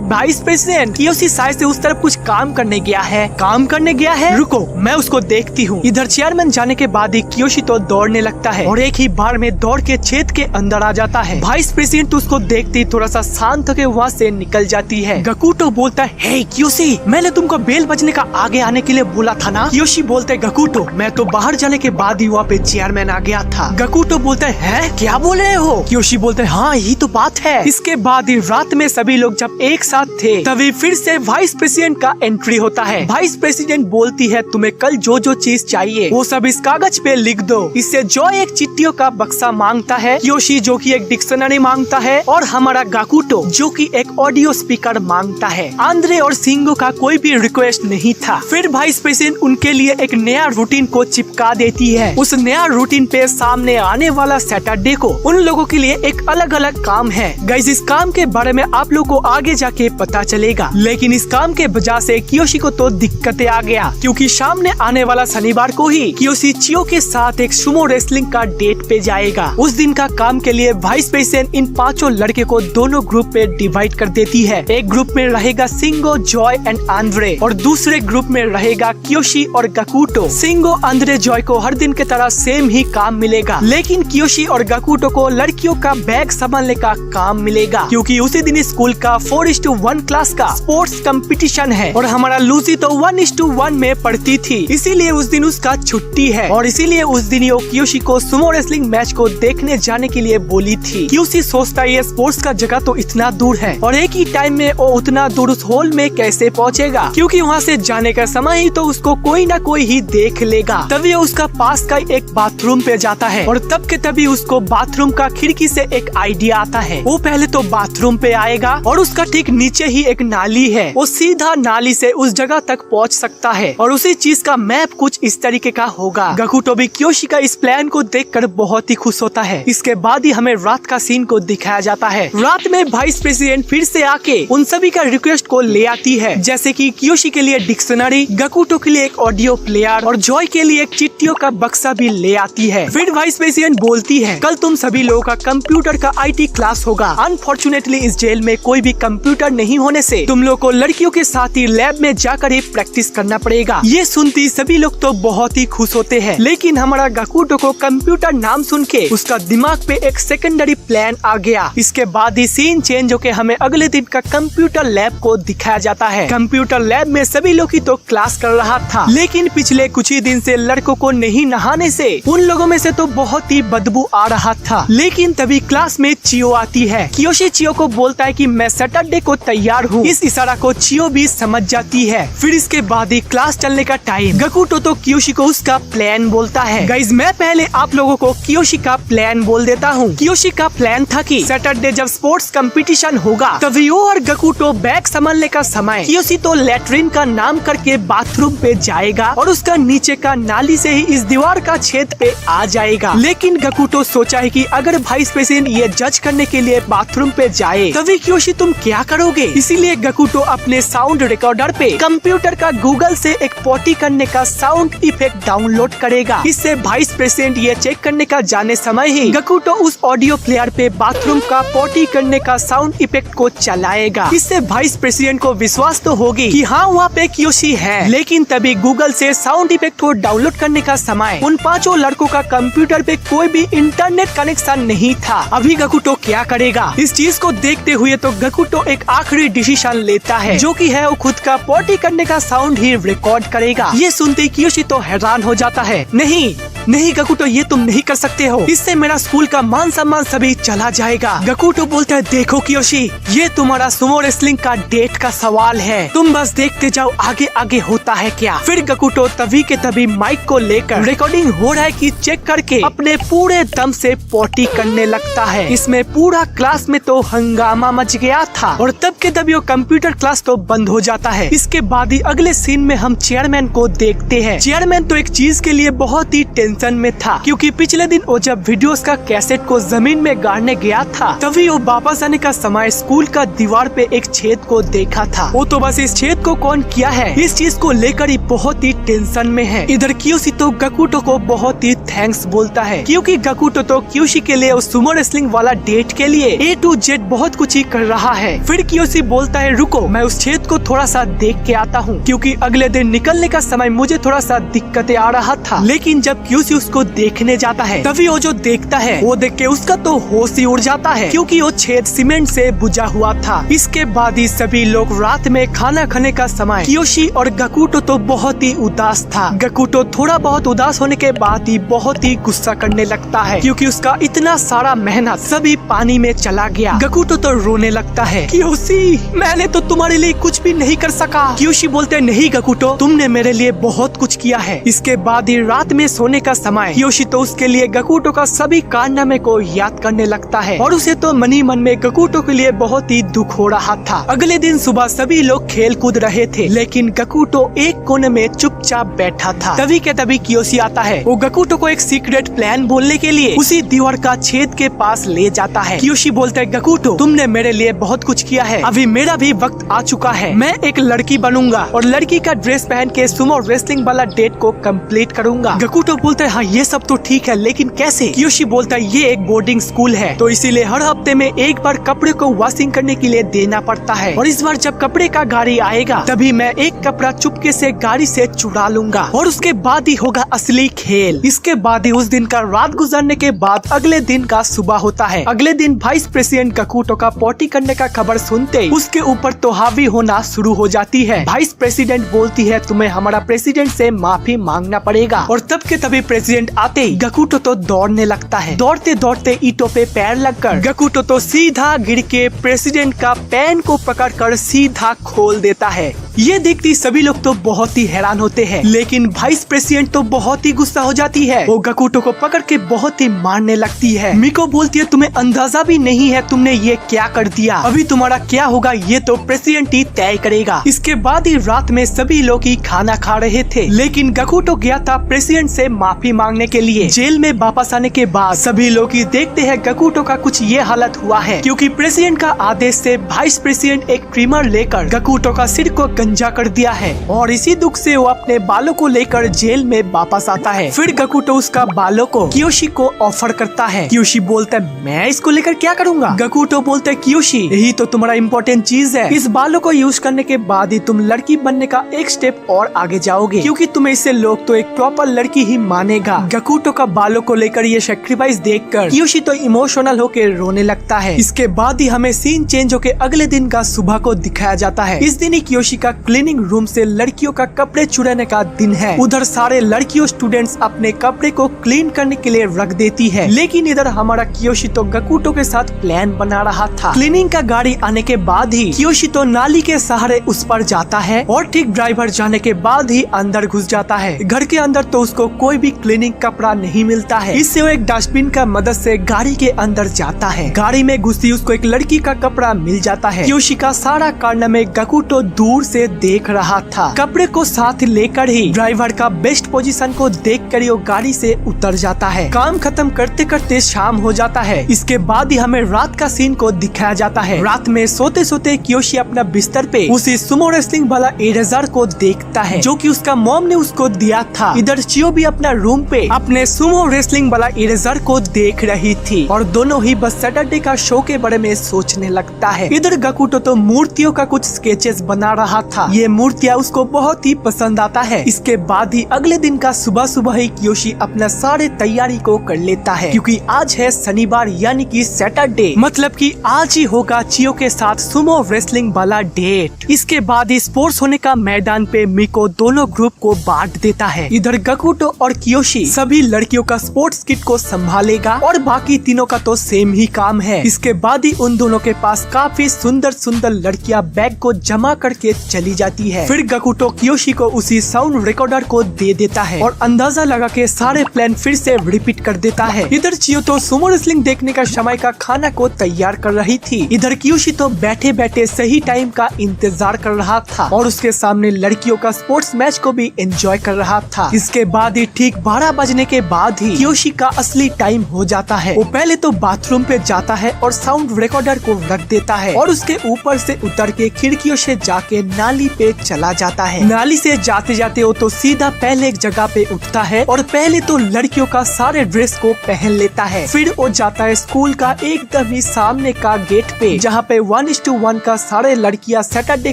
वाइस प्रेसिडेंट, कियोशी शायद से उस तरफ कुछ काम करने गया है। काम करने गया है? रुको, मैं उसको देखती हूँ। इधर चेयरमैन जाने के बाद ही कियोशी तो दौड़ने लगता है और एक ही बार में दौड़ के छेद के अंदर आ जाता है। वाइस प्रेसिडेंट उसको देखते ही थोड़ा सा शांत होकर वहाँ से निकल जाती है। गकुटो बोलता है, हे कियोशी, मैंने तुमको बेल बजने का आगे आने के लिए बोला था ना? कियोशी बोलते गकुटो, मैं तो बाहर जाने के बाद ही वहाँ पे चेयरमैन आ गया था। गकुटो बोलता है क्या बोल रहे हो? कियोशी बोलते हाँ यही तो बात है। इसके बाद ही रात में सभी लोग जब एक साथ थे तभी फिर से वाइस प्रेसिडेंट का एंट्री होता है। वाइस प्रेसिडेंट बोलती है तुम्हें कल जो जो चीज चाहिए वो सब इस कागज पे लिख दो। इससे जॉय एक चिट्ठियों का बक्सा मांगता है, कियोशी जो कि एक डिक्शनरी मांगता है और हमारा गकुटो जो कि एक ऑडियो स्पीकर मांगता है। आंद्रे और सिंगो का कोई भी रिक्वेस्ट नहीं था। फिर वाइस प्रेसिडेंट उनके लिए एक नया रूटीन को चिपका देती है। उस नया रूटीन पे सामने आने वाला सैटरडे को उन लोगों के लिए एक अलग अलग काम है। गाइस, इस काम के बारे में आप लोगों को आगे जाके पता चलेगा। लेकिन इस काम के वजह से कियोशी को तो दिक्कतें आ गया, क्योंकि सामने आने वाला शनिवार को ही कियोशी चियो के साथ एक सुमो रेसलिंग का डेट पे जाएगा। उस दिन का काम के लिए वाइस प्रेसिडेंट इन 5 लड़के को दोनों ग्रुप पे डिवाइड कर देती है। एक ग्रुप में रहेगा सिंगो, जॉय एंड आंद्रे और दूसरे ग्रुप में रहेगा कियोशी और गकुटो। सिंगो, आंद्रे, जॉय को हर दिन की तरह सेम ही काम मिलेगा, लेकिन कियोशी और गकुटो को लड़कियों का बैग संभालने का काम मिलेगा, क्योंकि उसी दिन स्कूल का 4:1 क्लास का स्पोर्ट्स कंपटीशन है और हमारा लूसी तो 1:1 में पढ़ती थी, इसीलिए उस दिन उसका छुट्टी है और इसीलिए उस दिन वो कियोशी को सुमो रेसलिंग मैच को देखने जाने के लिए बोली थी। कियोशी सोचता है ये स्पोर्ट्स का जगह तो इतना दूर है और एक ही टाइम में वो उतना दूर उस हॉल में कैसे पहुंचेगा, क्योंकि वहाँ से जाने का समय ही तो उसको कोई ना कोई ही देख लेगा। तभी उसका पास का एक बाथरूम पे जाता है और तब के तभी उसको बाथरूम का खिड़की से एक आइडिया आता है। वो पहले तो बाथरूम पे आएगा और उसका ठीक नीचे ही एक नाली है, वो सीधा नाली से उस जगह तक पहुंच सकता है और उसी चीज का मैप कुछ इस तरीके का होगा। गकुटो भी कियोशी का इस प्लान को देखकर बहुत ही खुश होता है। इसके बाद ही हमें रात का सीन को दिखाया जाता है। रात में वाइस प्रेसिडेंट फिर से आके उन सभी का रिक्वेस्ट को ले आती है, जैसे कि कियोशी के लिए डिक्शनरी, गकुटो के लिए एक ऑडियो प्लेयर और जॉय के लिए एक चिट्ठियों का बक्सा भी ले आती है। फिर वाइस प्रेसिडेंट बोलती है कल तुम सभी लोगों का कंप्यूटर का IT क्लास होगा। अनफॉर्चुनेटली इस जेल में कोई भी कंप्यूटर नहीं होने से तुम लोग को लड़कियों के साथ ही लैब में जाकर ही प्रैक्टिस करना पड़ेगा। ये सुनती सभी लोग तो बहुत ही खुश होते हैं है, लेकिन हमारा गकुटो को कंप्यूटर नाम सुन के उसका दिमाग पे एक सेकेंडरी प्लान आ गया। इसके बाद ही सीन चेंज होके हमें अगले दिन का कंप्यूटर लैब को दिखाया जाता है। कंप्यूटर लैब में सभी लोग ही तो क्लास कर रहा था, लेकिन पिछले कुछ ही दिन से लड़कों को नहीं नहाने से उन लोगों में से तो बहुत ही बदबू आ रहा था। लेकिन तभी क्लास में चियो आती है। कियोशी चियो को बोलता है कि मैं सैटरडे को तैयार हूँ। इस इशारा को चियो भी समझ जाती है। फिर इसके बाद ही क्लास चलने का टाइम। गकुटो तो कियोशी को उसका प्लान बोलता है। गाइज मैं पहले आप लोगों को कियोशी का प्लान बोल देता हूँ। कियोशी का प्लान था कि सैटरडे जब स्पोर्ट्स कंपटीशन होगा तभी वो और गकुटो बैग संभालने का समय कियोशी तो लैट्रिन का नाम करके बाथरूम पे जाएगा और उसका नीचे का नाली से ही इस दीवार का छेद पे आ जाएगा। लेकिन गकुटो सोचा है कि अगर वाइस प्रेसिडेंट ये जज करने के लिए बाथरूम पे जाए तभी कियोशी तुम क्या करोगे। इसीलिए गकुटो अपने साउंड रिकॉर्डर पे कंप्यूटर का गूगल से एक पॉटी करने का साउंड इफेक्ट डाउनलोड करेगा। इससे वाइस प्रेसिडेंट ये चेक करने का जाने समय ही गकुटो उस ऑडियो प्लेयर पे बाथरूम का पॉटी करने का साउंड इफेक्ट को चलाएगा। इससे वाइस प्रेसिडेंट को विश्वास तो होगी कि हाँ वहाँ पे कियोशी है। लेकिन तभी गूगल से साउंड इफेक्ट को डाउनलोड करने का समय उन पांचों लड़कों का कंप्यूटर पे कोई भी इंटरनेट कनेक्शन नहीं था। अभी गकुटो क्या करेगा। इस चीज को देखते हुए तो गकुटो एक आखिरी डिसीजन लेता है, जो कि है वो खुद का पॉटी करने का साउंड ही रिकॉर्ड करेगा। ये सुनते ही कियोशी तो हैरान हो जाता है। नहीं गकुटो, ये तुम नहीं कर सकते हो, इससे मेरा स्कूल का मान सम्मान सभी चला जाएगा। गकुटो बोलता है देखो कियोशी, ये तुम्हारा सुमो रेसलिंग का डेट का सवाल है, तुम बस देखते जाओ आगे आगे होता है क्या। फिर गकुटो तभी के तभी माइक को लेकर रिकॉर्डिंग हो रहा है कि चेक करके अपने पूरे दम से पॉटी करने लगता है। इसमें पूरा क्लास में तो हंगामा मच गया था और तब के तभी वो कंप्यूटर क्लास तो बंद हो जाता है। इसके बाद ही अगले सीन में हम चेयरमैन को देखते हैं। चेयरमैन तो एक चीज के लिए बहुत ही टेंशन में था, क्योंकि पिछले दिन वो जब वीडियोस का कैसेट को जमीन में गाड़ने गया था तभी वो वापस आने का समय स्कूल का दीवार पे एक छेद को देखा था। वो तो बस इस छेद को कौन किया है इस चीज को लेकर ही बहुत ही टेंशन में है। इधर कियोशी तो गकुटो को बहुत ही थैंक्स बोलता है, क्योंकि गकुटो तो कियोशी के लिए उस सुमो रेसलिंग वाला डेट के लिए A to Z बहुत कुछ ही कर रहा है। फिर कियोशी बोलता है रुको, मैं उस छेद को थोड़ा सा देख के आता हूँ, क्योंकि अगले दिन निकलने का समय मुझे थोड़ा सा दिक्कतें आ रहा था। लेकिन जब कियोशी उसको देखने जाता है तभी वो जो देखता है वो देख के उसका तो होश ही उड़ जाता है, क्योंकि वो छेद सीमेंट से बुझा हुआ था। इसके बाद ही सभी लोग रात में खाना खाने का समय कियोशी और गकुटो तो बहुत ही उदास था। गकुटो थोड़ा बहुत उदास होने के बाद ही बहुत ही गुस्सा करने लगता है, क्योंकि उसका इतना सारा मेहनत सभी पानी में चला गया। गकुटो तो रोने लगता है, कियोशी मैंने तो तुम्हारे लिए कुछ भी नहीं कर सका। कियोशी बोलते नहीं गकुटो, तुमने मेरे लिए बहुत कुछ किया है। इसके बाद ही रात में सोने का समय कियोशी तो उसके लिए गकुटो का सभी कारनामे को याद करने लगता है और उसे तो मन ही मन में गकुटो के लिए बहुत ही दुख हो रहा था। अगले दिन सुबह सभी लोग खेल कूद रहे थे, लेकिन गकुटो एक कोने में चुपचाप बैठा था। तभी के तभी कियोशी आता है। वो गकुटो को एक सीक्रेट प्लान बोलने के लिए उसी दीवार का छेद के पास ले जाता है। कियोशी बोलता है गकुटो, तुमने मेरे लिए बहुत कुछ किया है, अभी मेरा भी वक्त आ चुका है। मैं एक लड़की बनूंगा और लड़की का ड्रेस पहन के सुमो रेसलिंग वाला डेट को कंप्लीट करूंगा। गकुटो बोलता है हाँ ये सब तो ठीक है, लेकिन कैसे। कियोशी बोलता है ये एक बोर्डिंग स्कूल है, तो इसीलिए हर हफ्ते में एक बार कपड़े को वॉशिंग करने के लिए देना पड़ता है, और इस बार जब कपड़े का गाड़ी आएगा तभी मैं एक कपड़ा चुपके से गाड़ी से चुरा लूंगा और उसके बाद ही होगा असली खेल। इसके बाद ही उस दिन का रात गुजरने के बाद अगले दिन का सुबह होता है। अगले दिन वाइस प्रेसिडेंट गकुटो का पॉटी करने का खबर सुनते ही उसके ऊपर तो हावी होना शुरू हो जाती है। वाइस प्रेसिडेंट बोलती है तुम्हें हमारा प्रेसिडेंट से माफी मांगना पड़ेगा, और तब के तभी प्रेसिडेंट आते ही गकुटो तो दौड़ने लगता है। दौड़ते दौड़ते ईंटों पे पैर लगकर गकुटो तो सीधा गिर के प्रेसिडेंट का पैन को पकड़कर सीधा खोल देता है। ये देखती सभी लोग तो बहुत ही हैरान होते हैं, लेकिन वाइस प्रेसिडेंट तो बहुत ही गुस्सा हो जाती है। वो गकुटो को पकड़ के बहुत ही मारने लगती है। मिको बोलती है तुम्हें अंदाजा भी नहीं है तुमने ये क्या कर दिया, अभी तुम्हारा क्या होगा ये तो प्रेसिडेंट ही तय करेगा। इसके बाद ही रात में सभी लोग ही खाना खा रहे थे, लेकिन गकुटो गया था प्रेसिडेंट से माफी मांगने के लिए। जेल में वापस आने के बाद सभी लोग ही देखते हैं गकुटो का कुछ ये हालत हुआ है, क्योंकि प्रेसिडेंट का आदेश से वाइस प्रेसिडेंट एक ट्रिमर लेकर गकुटो का सिर को गंजा कर दिया है और इसी दुख से वो अपने बालों को लेकर जेल में वापस आता है। फिर गकुटो उसका बालों को कियोशी को ऑफर करता है। कियोशी बोलता है मैं इसको लेकर क्या करूंगा। गकुटो बोलता है कियोशी यही तो तुम्हारा इम्पोर्टेंट चीज है, इस बालों को यूज करने के बाद ही तुम लड़की बनने का एक स्टेप और आगे जाओगे, क्योंकि तुम्हें इससे लोग तो एक प्रॉपर लड़की ही मानेगा। गकुटो का बालों को लेकर ये सैक्रिफाइस देखकर कियोशी तो इमोशनल होकर रोने लगता है। इसके बाद ही हमें सीन चेंज होकर अगले दिन का सुबह को दिखाया जाता है। इस दिन ही कियोशी का क्लीनिंग रूम से लड़कियों का कपड़े चुराने का दिन है। उधर सारे लड़कियों स्टूडेंट्स अपने कपड़े को क्लीन करने के लिए रख देती है, लेकिन इधर हमारा कियोशी तो गकुटो के साथ प्लान बना रहा था। क्लीनिंग का गाड़ी आने के बाद ही कियोशी तो नाली के सहारे उस पर जाता है और ठीक ड्राइवर जाने के बाद ही अंदर घुस जाता है। घर के अंदर तो उसको कोई भी क्लीनिंग कपड़ा नहीं मिलता है, इससे वो एक डस्टबिन का मदद से गाड़ी के अंदर जाता है। गाड़ी में घुसती उसको एक लड़की का कपड़ा मिल जाता है। कियोशी का सारा कारनामे गकुटो दूर से देख रहा था। कपड़े को साथ लेकर ही ड्राइवर का बेस्ट पोजीशन को देखकर वो गाड़ी से उतर जाता है। काम खत्म करते करते शाम हो जाता है। इसके बाद ही हमें रात का सीन को दिखाया जाता है। रात में सोते सोते कियोशी अपना बिस्तर पे उसी सुमो रेसलिंग वाला इरेजर को देखता है जो कि उसका मॉम ने उसको दिया था। इधर चियो भी अपना रूम पे अपने सुमो रेसलिंग वाला इरेजर को देख रही थी और दोनों ही बस सैटरडे का शो के बारे में सोचने लगता है। इधर गकुटो तो मूर्तियों का कुछ स्केचेस बना रहा था। ये मूर्तियाँ उसको बहुत ही पसंद आता है। इसके बाद ही अगले दिन का सुबह सुबह ही कियोशी अपना सारे तैयारी को कर लेता है, क्योंकि आज है शनिवार यानी कि सैटरडे, मतलब कि आज ही होगा चियो के साथ सुमो रेसलिंग वाला डेट। इसके बाद ही स्पोर्ट्स होने का मैदान पे मिको दोनों ग्रुप को बांट देता है। इधर गकुटो और कियोशी सभी लड़कियों का स्पोर्ट्स किट को संभालेगा और बाकी तीनों का तो सेम ही काम है। इसके बाद ही उन दोनों के पास काफी सुंदर सुंदर लड़कियां बैग को जमा करके चली जाती है। फिर गकुटो कियोशी को उसी साउंड रिकॉर्डर को दे देता है और अंदाजा लगा के सारे प्लान फिर से रिपीट कर देता है। इधर चियो तो सुमो रेसलिंग देखने का समय का खाना को तैयार कर रही थी। इधर कियोशी तो बैठे बैठे सही टाइम का इंतजार कर रहा था और उसके सामने लड़कियों का स्पोर्ट्स मैच को भी एंजॉय कर रहा था। इसके बाद ही ठीक 12 बजने के बाद ही कियोशी का असली टाइम हो जाता है। वो पहले तो बाथरूम पे जाता है और साउंड रिकॉर्डर को रख देता है और उसके ऊपर से उतर के खिड़कियों से जाके नाली पे चला जाता है। नाली से जाते जाते वो तो सीधा पहले एक जगह पे उठता है और पहले तो लड़कियों का सारे ड्रेस को पहन लेता है। फिर वो जाता है स्कूल का एकदम ही सामने का गेट पे, जहाँ पे 1:1 का सारे लड़कियां सैटरडे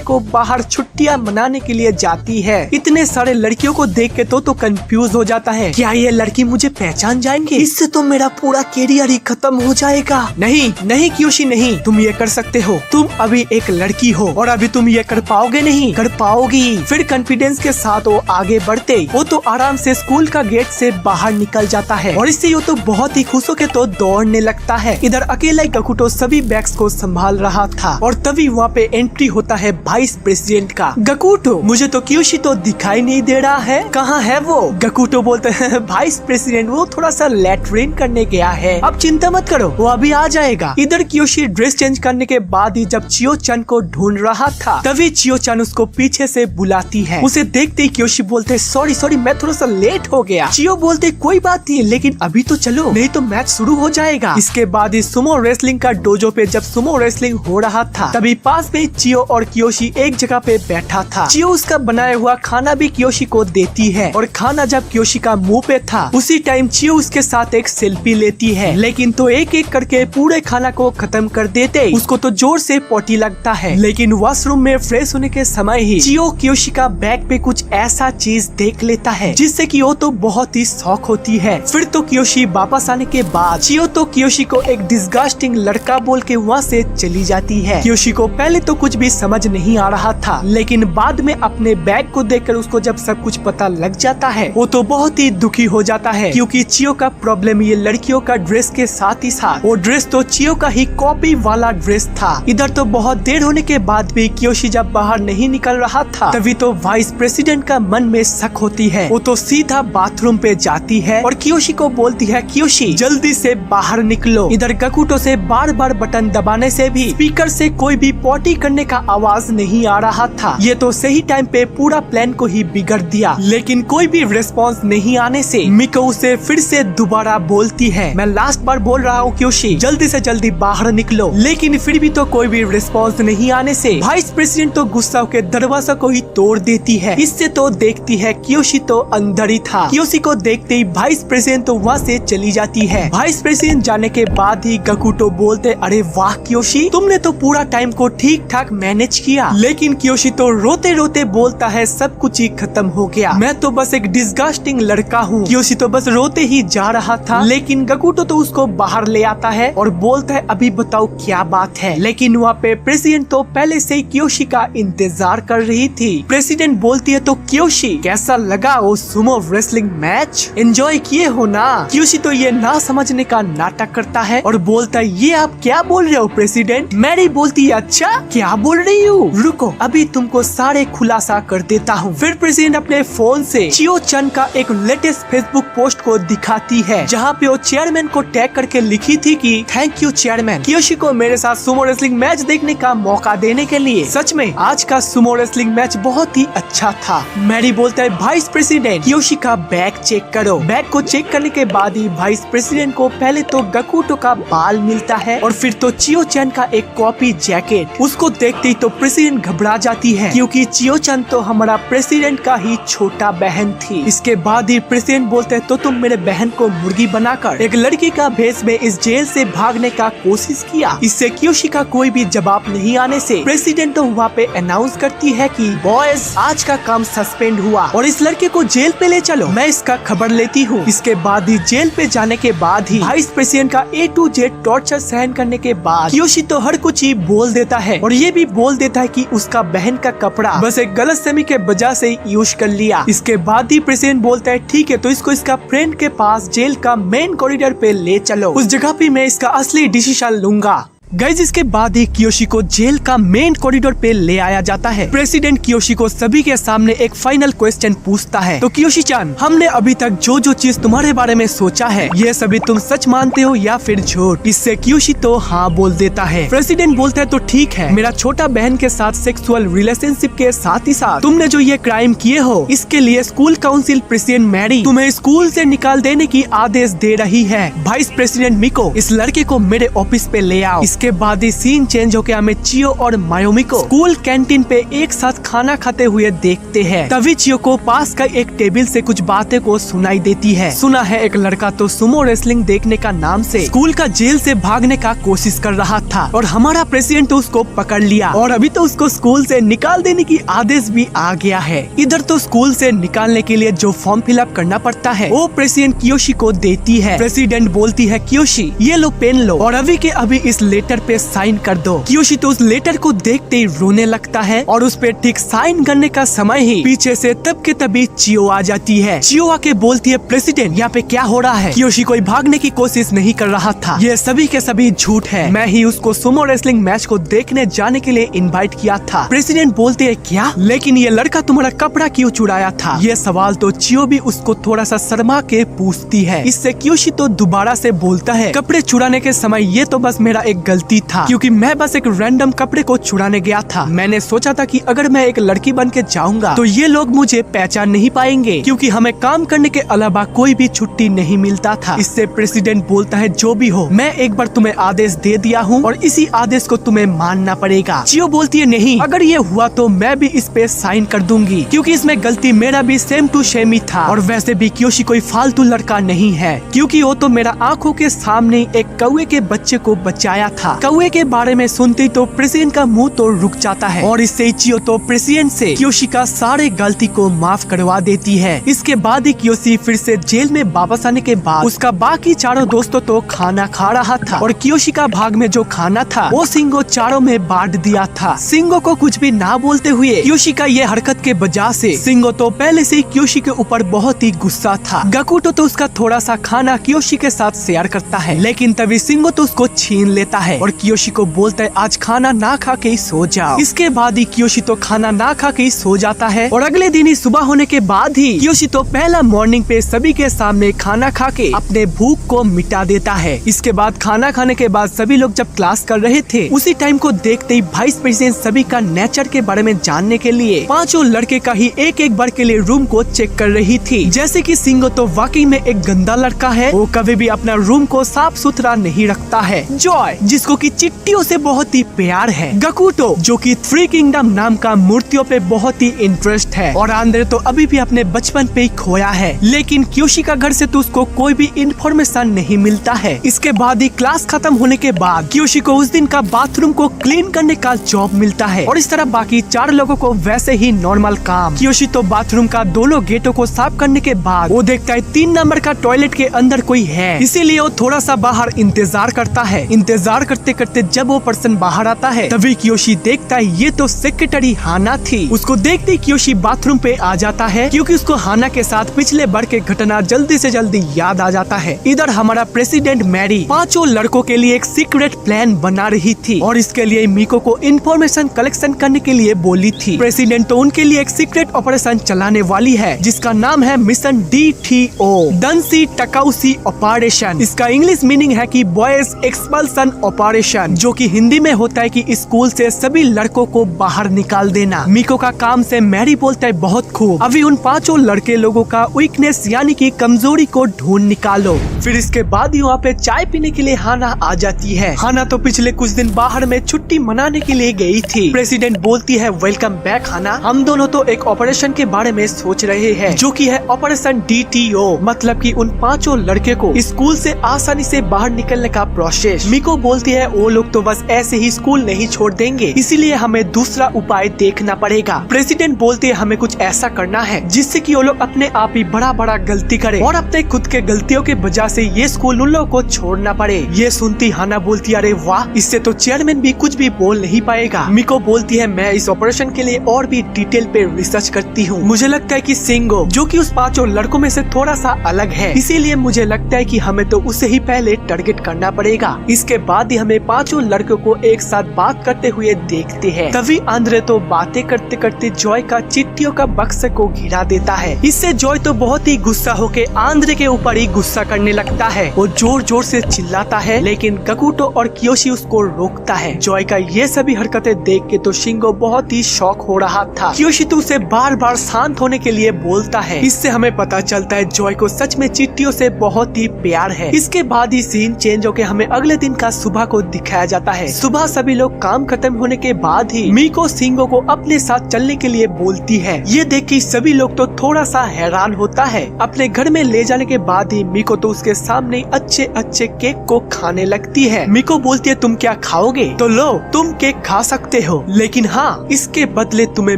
को बाहर छुट्टियां मनाने के लिए जाती है। इतने सारे लड़कियों को देख के तो कंफ्यूज हो जाता है, क्या ये लड़की मुझे पहचान जाएंगे? इससे तो मेरा पूरा कैरियर ही खत्म हो जाएगा। नहीं नहीं कियोशी नहीं, तुम ये कर सकते हो, तुम अभी एक लड़की हो और अभी तुम ये कर पाओगे नहीं, कर पाओगी। फिर कॉन्फिडेंस के साथ वो आगे बढ़ते वो तो आराम से स्कूल का गेट से बाहर निकल जाता है और इससे वो तो बहुत ही खुश होके तो दौड़ने लगता है। इधर अकेला गकुटो सभी बैग्स को संभाल रहा था और तभी वहाँ पे एंट्री होता है वाइस प्रेसिडेंट का। गकुटो मुझे तो कियोशी तो दिखाई नहीं दे रहा है, कहाँ है वो? गकुटो बोलते हैं वाइस प्रेसिडेंट वो थोड़ा सा लैट्रिन करने गया है, अब चिंता मत करो वो अभी आ जाएगा। इधर कियोशी ड्रेस चेंज करने के बाद ही जब चियो चन को ढूंढ रहा था तभी चियो चन उसको पीछे से बुलाती है। उसे देखते ही कियोशी बोलते सॉरी सॉरी मैं थोड़ा सा लेट हो गया। चियो बोलते कोई बात नहीं लेकिन अभी तो चलो नहीं तो मैच शुरू हो जाएगा। इसके बाद ही सुमो रेसलिंग का डोजो पे जब सुमो रेसलिंग हो रहा था तभी पास में चियो और कियोशी एक जगह पे बैठा था। चियो उसका बनाया हुआ खाना भी कियोशी को देती है और खाना जब कियोशी का मुंह पे था उसी टाइम चियो उसके साथ एक सेल्फी लेती है, लेकिन तो एक एक करके पूरे खाना को खत्म कर देते उसको तो जोर से पोटी लगता है। लेकिन वॉशरूम में फ्रेश होने के समय ही चियो कियोशी का बैग पे कुछ ऐसा चीज देख लेता है जिससे कि वो तो बहुत ही शौक होती है। फिर तो कियोशी वापस आने के बाद चियो तो कियोशी को एक डिस्गस्टिंग लड़का बोल के वहाँ से चली जाती है। कियोशी को पहले तो कुछ भी समझ नहीं आ रहा था, लेकिन बाद में अपने बैग को देखकर उसको जब सब कुछ पता लग जाता है वो तो बहुत ही दुखी हो जाता है, क्योंकि चियो का प्रॉब्लम ये लड़कियों का ड्रेस के साथ ही साथ वो ड्रेस तो चियो का ही कॉपी वाला ड्रेस था। इधर तो बहुत देर होने के बाद भी कियोशी जब बाहर नहीं निकल रहा था तभी तो वाइस प्रेसिडेंट का मन में शक होती है। वो तो सीधा बाथरूम पे जाती है और कियोशी को बोलती है कियोशी जल्दी से बाहर निकलो। इधर गकुटो से बार बार बटन दबाने से भी स्पीकर से कोई भी पॉटी करने का आवाज नहीं आ रहा था। ये तो सही टाइम पे पूरा प्लान को ही बिगड़ दिया, लेकिन कोई भी रिस्पॉन्स नहीं आने से मिको उसे फिर से दोबारा बोलती है मैं लास्ट बार बोल रहा हूँ कियोशी जल्दी से जल्दी बाहर निकलो, लेकिन फिर भी तो कोई भी रिस्पॉन्स नहीं आने से वाइस प्रेसिडेंट तो गुस्सा गुस्सा होकर दरवाजा को ही तोड़ देती है। इससे तो देखती है कियोशी तो अंदर ही था। कियोशी को देखते ही वाइस प्रेसिडेंट तो वहाँ से चली जाती है। वाइस प्रेसिडेंट जाने के बाद ही गकुटो बोलते, अरे वाह कियोशी, तुमने तो पूरा टाइम को ठीक ठाक मैनेज किया। लेकिन कियोशी तो रोते रोते बोलता है सब कुछ ही खत्म हो गया, मैं तो बस एक डिस्गस्टिंग लड़का हूँ। कियोशी तो बस रोते ही जा रहा था, लेकिन गकुटो तो उसको बाहर ले आता है और बोलता है अभी बताओ क्या बात है। लेकिन वहाँ पे प्रेसिडेंट तो पहले से ही कियोशी का इंतजार कर रही थी। प्रेसिडेंट बोलती है तो कियोशी कैसा लगा वो सुमो रेसलिंग मैच, एंजॉय किए हो ना? कियोशी तो ये ना समझने का नाटक करता है और बोलता है ये आप क्या बोल रहे हो प्रेसिडेंट? मैरी बोलती है अच्छा क्या बोल रही हूँ, रुको अभी तुमको सारे खुलासा कर देता हूँ। फिर प्रेसिडेंट अपने फोन से चियो चन का एक लेटेस्ट फेसबुक पोस्ट को दिखाती है, जहाँ पे वो चेयरमैन को टैग करके लिखी थी कि थैंक यू चेयरमैन, कियोशी को मेरे साथ सुमो रेसलिंग मैच देखने का मौका देने के लिए। सच में आज का सुमो रेसलिंग मैच बहुत ही अच्छा था। मैरी बोलता है वाइस प्रेसिडेंट कियोशी का बैग चेक करो। बैग को चेक करने के बाद ही वाइस प्रेसिडेंट को पहले तो गकुटो का बाल मिलता है और फिर तो चियो चन का एक कॉपी जैकेट। उसको देखते ही तो प्रेसिडेंट घबरा जाती है, क्योंकि चियो चन तो हमारा प्रेसिडेंट का ही छोटा बहन थी। इसके बाद ही प्रेसिडेंट बोलते हैं तो तुम मेरे बहन को मुर्गी बनाकर एक लड़की का भेष में इस जेल से भागने का कोशिश किया। इससे कियोशी का कोई भी जवाब नहीं आने से प्रेसिडेंट तो वहाँ पे अनाउंस करती है कि बॉयज आज का काम सस्पेंड हुआ और इस लड़के को जेल पे ले चलो, मैं इसका खबर लेती हूँ। इसके बाद ही जेल पे जाने के बाद ही वाइस प्रेसिडेंट का A to Z टॉर्चर सहन करने के बाद कियोशी तो हर कुछ ही बोल देता है और ये भी बोल देता है कि उसका बहन का कपड़ा बस एक गलतफहमी के वजह से यूज कर लिया। इसके बाद ही प्रेसिडेंट बोलता है ठीक है तो इसको इसका फ्रेंड के पास जेल का मेन कॉरिडोर पे ले चलो, उस जगह पे मैं इसका असली डिसीजन लूंगा। गाइज इसके बाद ही कियोशी को जेल का मेन कॉरिडोर पे ले आया जाता है। प्रेसिडेंट कियोशी को सभी के सामने एक फाइनल क्वेश्चन पूछता है, तो कियोशी चान हमने अभी तक जो जो चीज तुम्हारे बारे में सोचा है ये सभी तुम सच मानते हो या फिर झूठ? इससे कियोशी तो हाँ बोल देता है। प्रेसिडेंट बोलता है तो ठीक है, मेरा छोटा बहन के साथ सेक्सुअल रिलेशनशिप के साथ ही साथ तुमने जो ये क्राइम किए हो इसके लिए स्कूल काउंसिल प्रेसिडेंट मैरी तुम्हें स्कूल से निकाल देने की आदेश दे रही है। वाइस प्रेसिडेंट मिको इस लड़के को मेरे ऑफिस पे ले आओ। के बाद ही सीन चेंज होकर हमें चियो और मायोमी को स्कूल कैंटीन पे एक साथ खाना खाते हुए देखते हैं। तभी चियो को पास का एक टेबल से कुछ बातें को सुनाई देती है। सुना है एक लड़का तो सुमो रेसलिंग देखने का नाम से स्कूल का जेल से भागने का कोशिश कर रहा था और हमारा प्रेसिडेंट तो उसको पकड़ लिया और अभी तो उसको स्कूल से निकाल देने की आदेश भी आ गया है। इधर तो स्कूल से निकालने के लिए जो फॉर्म फिलअप करना पड़ता है वो प्रेसिडेंट कियोशी को देती है। प्रेसिडेंट बोलती है कियोशी ये लो पेन लो और अभी के अभी इस लेटर पे साइन कर दो। कियोशी तो उस लेटर को देखते ही रोने लगता है और उस पे ठीक साइन करने का समय ही पीछे से तब के तभी चियो आ जाती है। चियो आके बोलती है प्रेसिडेंट यहाँ पे क्या हो रहा है? कियोशी कोई भागने की कोशिश नहीं कर रहा था, ये सभी के सभी झूठ है, मैं ही उसको सुमो रेसलिंग मैच को देखने जाने के लिए इनवाइट किया था। प्रेसिडेंट बोलते है क्या, लेकिन ये लड़का तुम्हारा कपड़ा क्यों चुराया था? ये सवाल तो चियो भी उसको थोड़ा सा शर्मा के पूछती है। इससे कियोशी तो दोबारा से बोलता है कपड़े चुराने के समय ये तो बस मेरा एक गलती था, क्योंकि मैं बस एक रैंडम कपड़े को चुराने गया था। मैंने सोचा था कि अगर मैं एक लड़की बन के जाऊंगा तो ये लोग मुझे पहचान नहीं पाएंगे, क्योंकि हमें काम करने के अलावा कोई भी छुट्टी नहीं मिलता था। इससे प्रेसिडेंट बोलता है जो भी हो मैं एक बार तुम्हें आदेश दे दिया हूँ और इसी आदेश को तुम्हें मानना पड़ेगा। चियो बोलती है नहीं, अगर ये हुआ तो मैं भी इस पे साइन कर दूंगी, क्योंकि इसमें गलती मेरा भी सेम टू सेम ही था और वैसे भी कियोशी कोई फालतू लड़का नहीं है, क्योंकि वो तो मेरा आंखों के सामने एक कौवे के बच्चे को बचाया था। कौवे के बारे में सुनते तो प्रेसिडेंट का मुंह तो रुक जाता है और इससे चियो तो प्रेसिडेंट से कियोशी का सारे गलती को माफ करवा देती है। इसके बाद ही कियोशी फिर से जेल में वापस आने के बाद उसका बाकी चारों दोस्तों तो खाना खा रहा था और कियोशी का भाग में जो खाना था वो सिंगो चारों में बांट दिया था। सिंगो को कुछ भी ना बोलते हुए कियोशी का ये हरकत के वजह से सिंगो तो पहले से ही कियोशी के ऊपर बहुत ही गुस्सा था। गकुटो तो उसका थोड़ा सा खाना कियोशी के साथ शेयर करता है, लेकिन तभी सिंगो तो उसको छीन लेता है और कियोशी को बोलता है आज खाना ना खा के ही सो जाओ। इसके बाद ही कियोशी तो खाना ना खा के ही सो जाता है और अगले दिन ही सुबह होने के बाद ही कियोशी तो पहला मॉर्निंग पे सभी के सामने खाना खा के अपने भूख को मिटा देता है। इसके बाद खाना खाने के बाद सभी लोग जब क्लास कर रहे थे उसी टाइम को देखते ही वाइस प्रेसिडेंट सभी का नेचर के बारे में जानने के लिए पांचों लड़के का ही एक एक बार के लिए रूम को चेक कर रही थी। जैसे कि सिंगो तो वाकई में एक गंदा लड़का है, वो कभी भी अपना रूम को साफ सुथरा नहीं रखता है। जॉय जिसको कि चिट्टियों से बहुत ही प्यार है। गकुटो जो कि थ्री किंगडम नाम का मूर्तियों पे बहुत ही इंटरेस्ट है और आंद्रे तो अभी भी अपने बचपन पे ही खोया है, लेकिन क्योशी का घर से तो उसको कोई भी इंफॉर्मेशन नहीं मिलता है। इसके बाद ही क्लास खत्म होने के बाद क्योशी को उस दिन का बाथरूम को क्लीन करने का जॉब मिलता है और इस तरह बाकी 4 लोगों को वैसे ही नॉर्मल काम। क्योशी तो बाथरूम का दोनों गेटों को साफ करने के बाद वो देखता है 3 नंबर का टॉयलेट के अंदर कोई है, इसीलिए वो थोड़ा सा बाहर इंतजार करता है। इंतजार करते करते जब वो पर्सन बाहर आता है तभी क्योशी देखता है ये तो सेक्रेटरी हाना थी। उसको देखते ही क्योशी बाथरूम पे आ जाता है क्योंकि उसको हाना के साथ पिछले बार के घटना जल्दी से जल्दी याद आ जाता है। इधर हमारा प्रेसिडेंट मैरी 5 लड़कों के लिए एक सीक्रेट प्लान बना रही थी और इसके लिए मीको को इंफॉर्मेशन कलेक्शन करने के लिए बोली थी। प्रेसिडेंट तो उनके लिए एक सीक्रेट ऑपरेशन चलाने वाली है जिसका नाम है मिशन DTO डंसी टकाउसी ऑपरेशन। इसका इंग्लिश मीनिंग है कि बॉयज एक्सपल्सन ऑपरेशन, जो कि हिंदी में होता है कि स्कूल से सभी लड़कों को बाहर निकाल देना। मीको का काम से मैरी बोलता है बहुत खूब, अभी उन 5 लड़के लोगों का वीकनेस यानी कि कमजोरी को ढूंढ निकालो। फिर इसके बाद ही वहाँ पे चाय पीने के लिए हाना आ जाती है। हाना तो पिछले कुछ दिन बाहर में छुट्टी मनाने के लिए गई थी। प्रेसिडेंट बोलती है वेलकम बैक हाना, हम दोनों तो एक ऑपरेशन के बारे में सोच रहे हैं जो कि है ऑपरेशन DTO, मतलब कि उन 5 लड़के को स्कूल से आसानी से बाहर निकलने का प्रोसेस। मीको बोलती है वो लोग तो बस ऐसे ही स्कूल नहीं छोड़ देंगे, इसीलिए हमें दूसरा उपाय देखना पड़ेगा। प्रेसिडेंट बोलते हैं हमें कुछ ऐसा करना है जिससे कि वो लोग अपने आप ही बड़ा बड़ा गलती करे और अपने खुद के गलतियों के वजह से ये स्कूल उन लोगों को छोड़ना पड़े। ये सुनती हाना बोलती अरे वाह, इससे तो चेयरमैन भी कुछ भी बोल नहीं पाएगा। मीको बोलती है मैं इस ऑपरेशन के लिए और भी डिटेल पे रिसर्च करती हूँ। मुझे लगता है कि सिंगो जो कि उस 5 लड़कों में से थोड़ा सा अलग है, इसीलिए मुझे लगता है कि हमें तो उसे ही पहले टारगेट करना पड़ेगा। इसके बाद ही हमें 5 लड़कों को एक साथ बात करते हुए देखते हैं। तभी आंद्रे तो बातें करते करते जॉय का चिट्ठियों का बक्से को घिरा देता है। इससे जॉय तो बहुत ही गुस्सा होके आंद्रे के ऊपर ही गुस्सा करने लगता है। वो जोर जोर से चिल्लाता है लेकिन गकुटो और कियोशी उसको रोकता है। जॉय का ये सभी हरकतें देख के तो शिंगो बहुत ही शॉक हो रहा था। कियोशी तो उसे बार बार शांत होने के लिए बोलता है। इससे हमें पता चलता है जॉय को सच में चिट्ठियों से बहुत ही प्यार है। इसके बाद ही सीन चेंज होकर हमें अगले दिन का सुबह को दिखाया जाता है। सुबह सभी लोग काम खत्म होने के बाद ही मीको सिंगो को अपने साथ चलने के लिए बोलती है। ये देख के सभी लोग तो थोड़ा सा हैरान होता है। अपने घर में ले जाने के बाद ही मीको तो उसके सामने अच्छे अच्छे केक को खाने लगती है। मीको बोलती है तुम क्या खाओगे? तो लो तुम केक खा सकते हो, लेकिन हाँ इसके बदले तुम्हें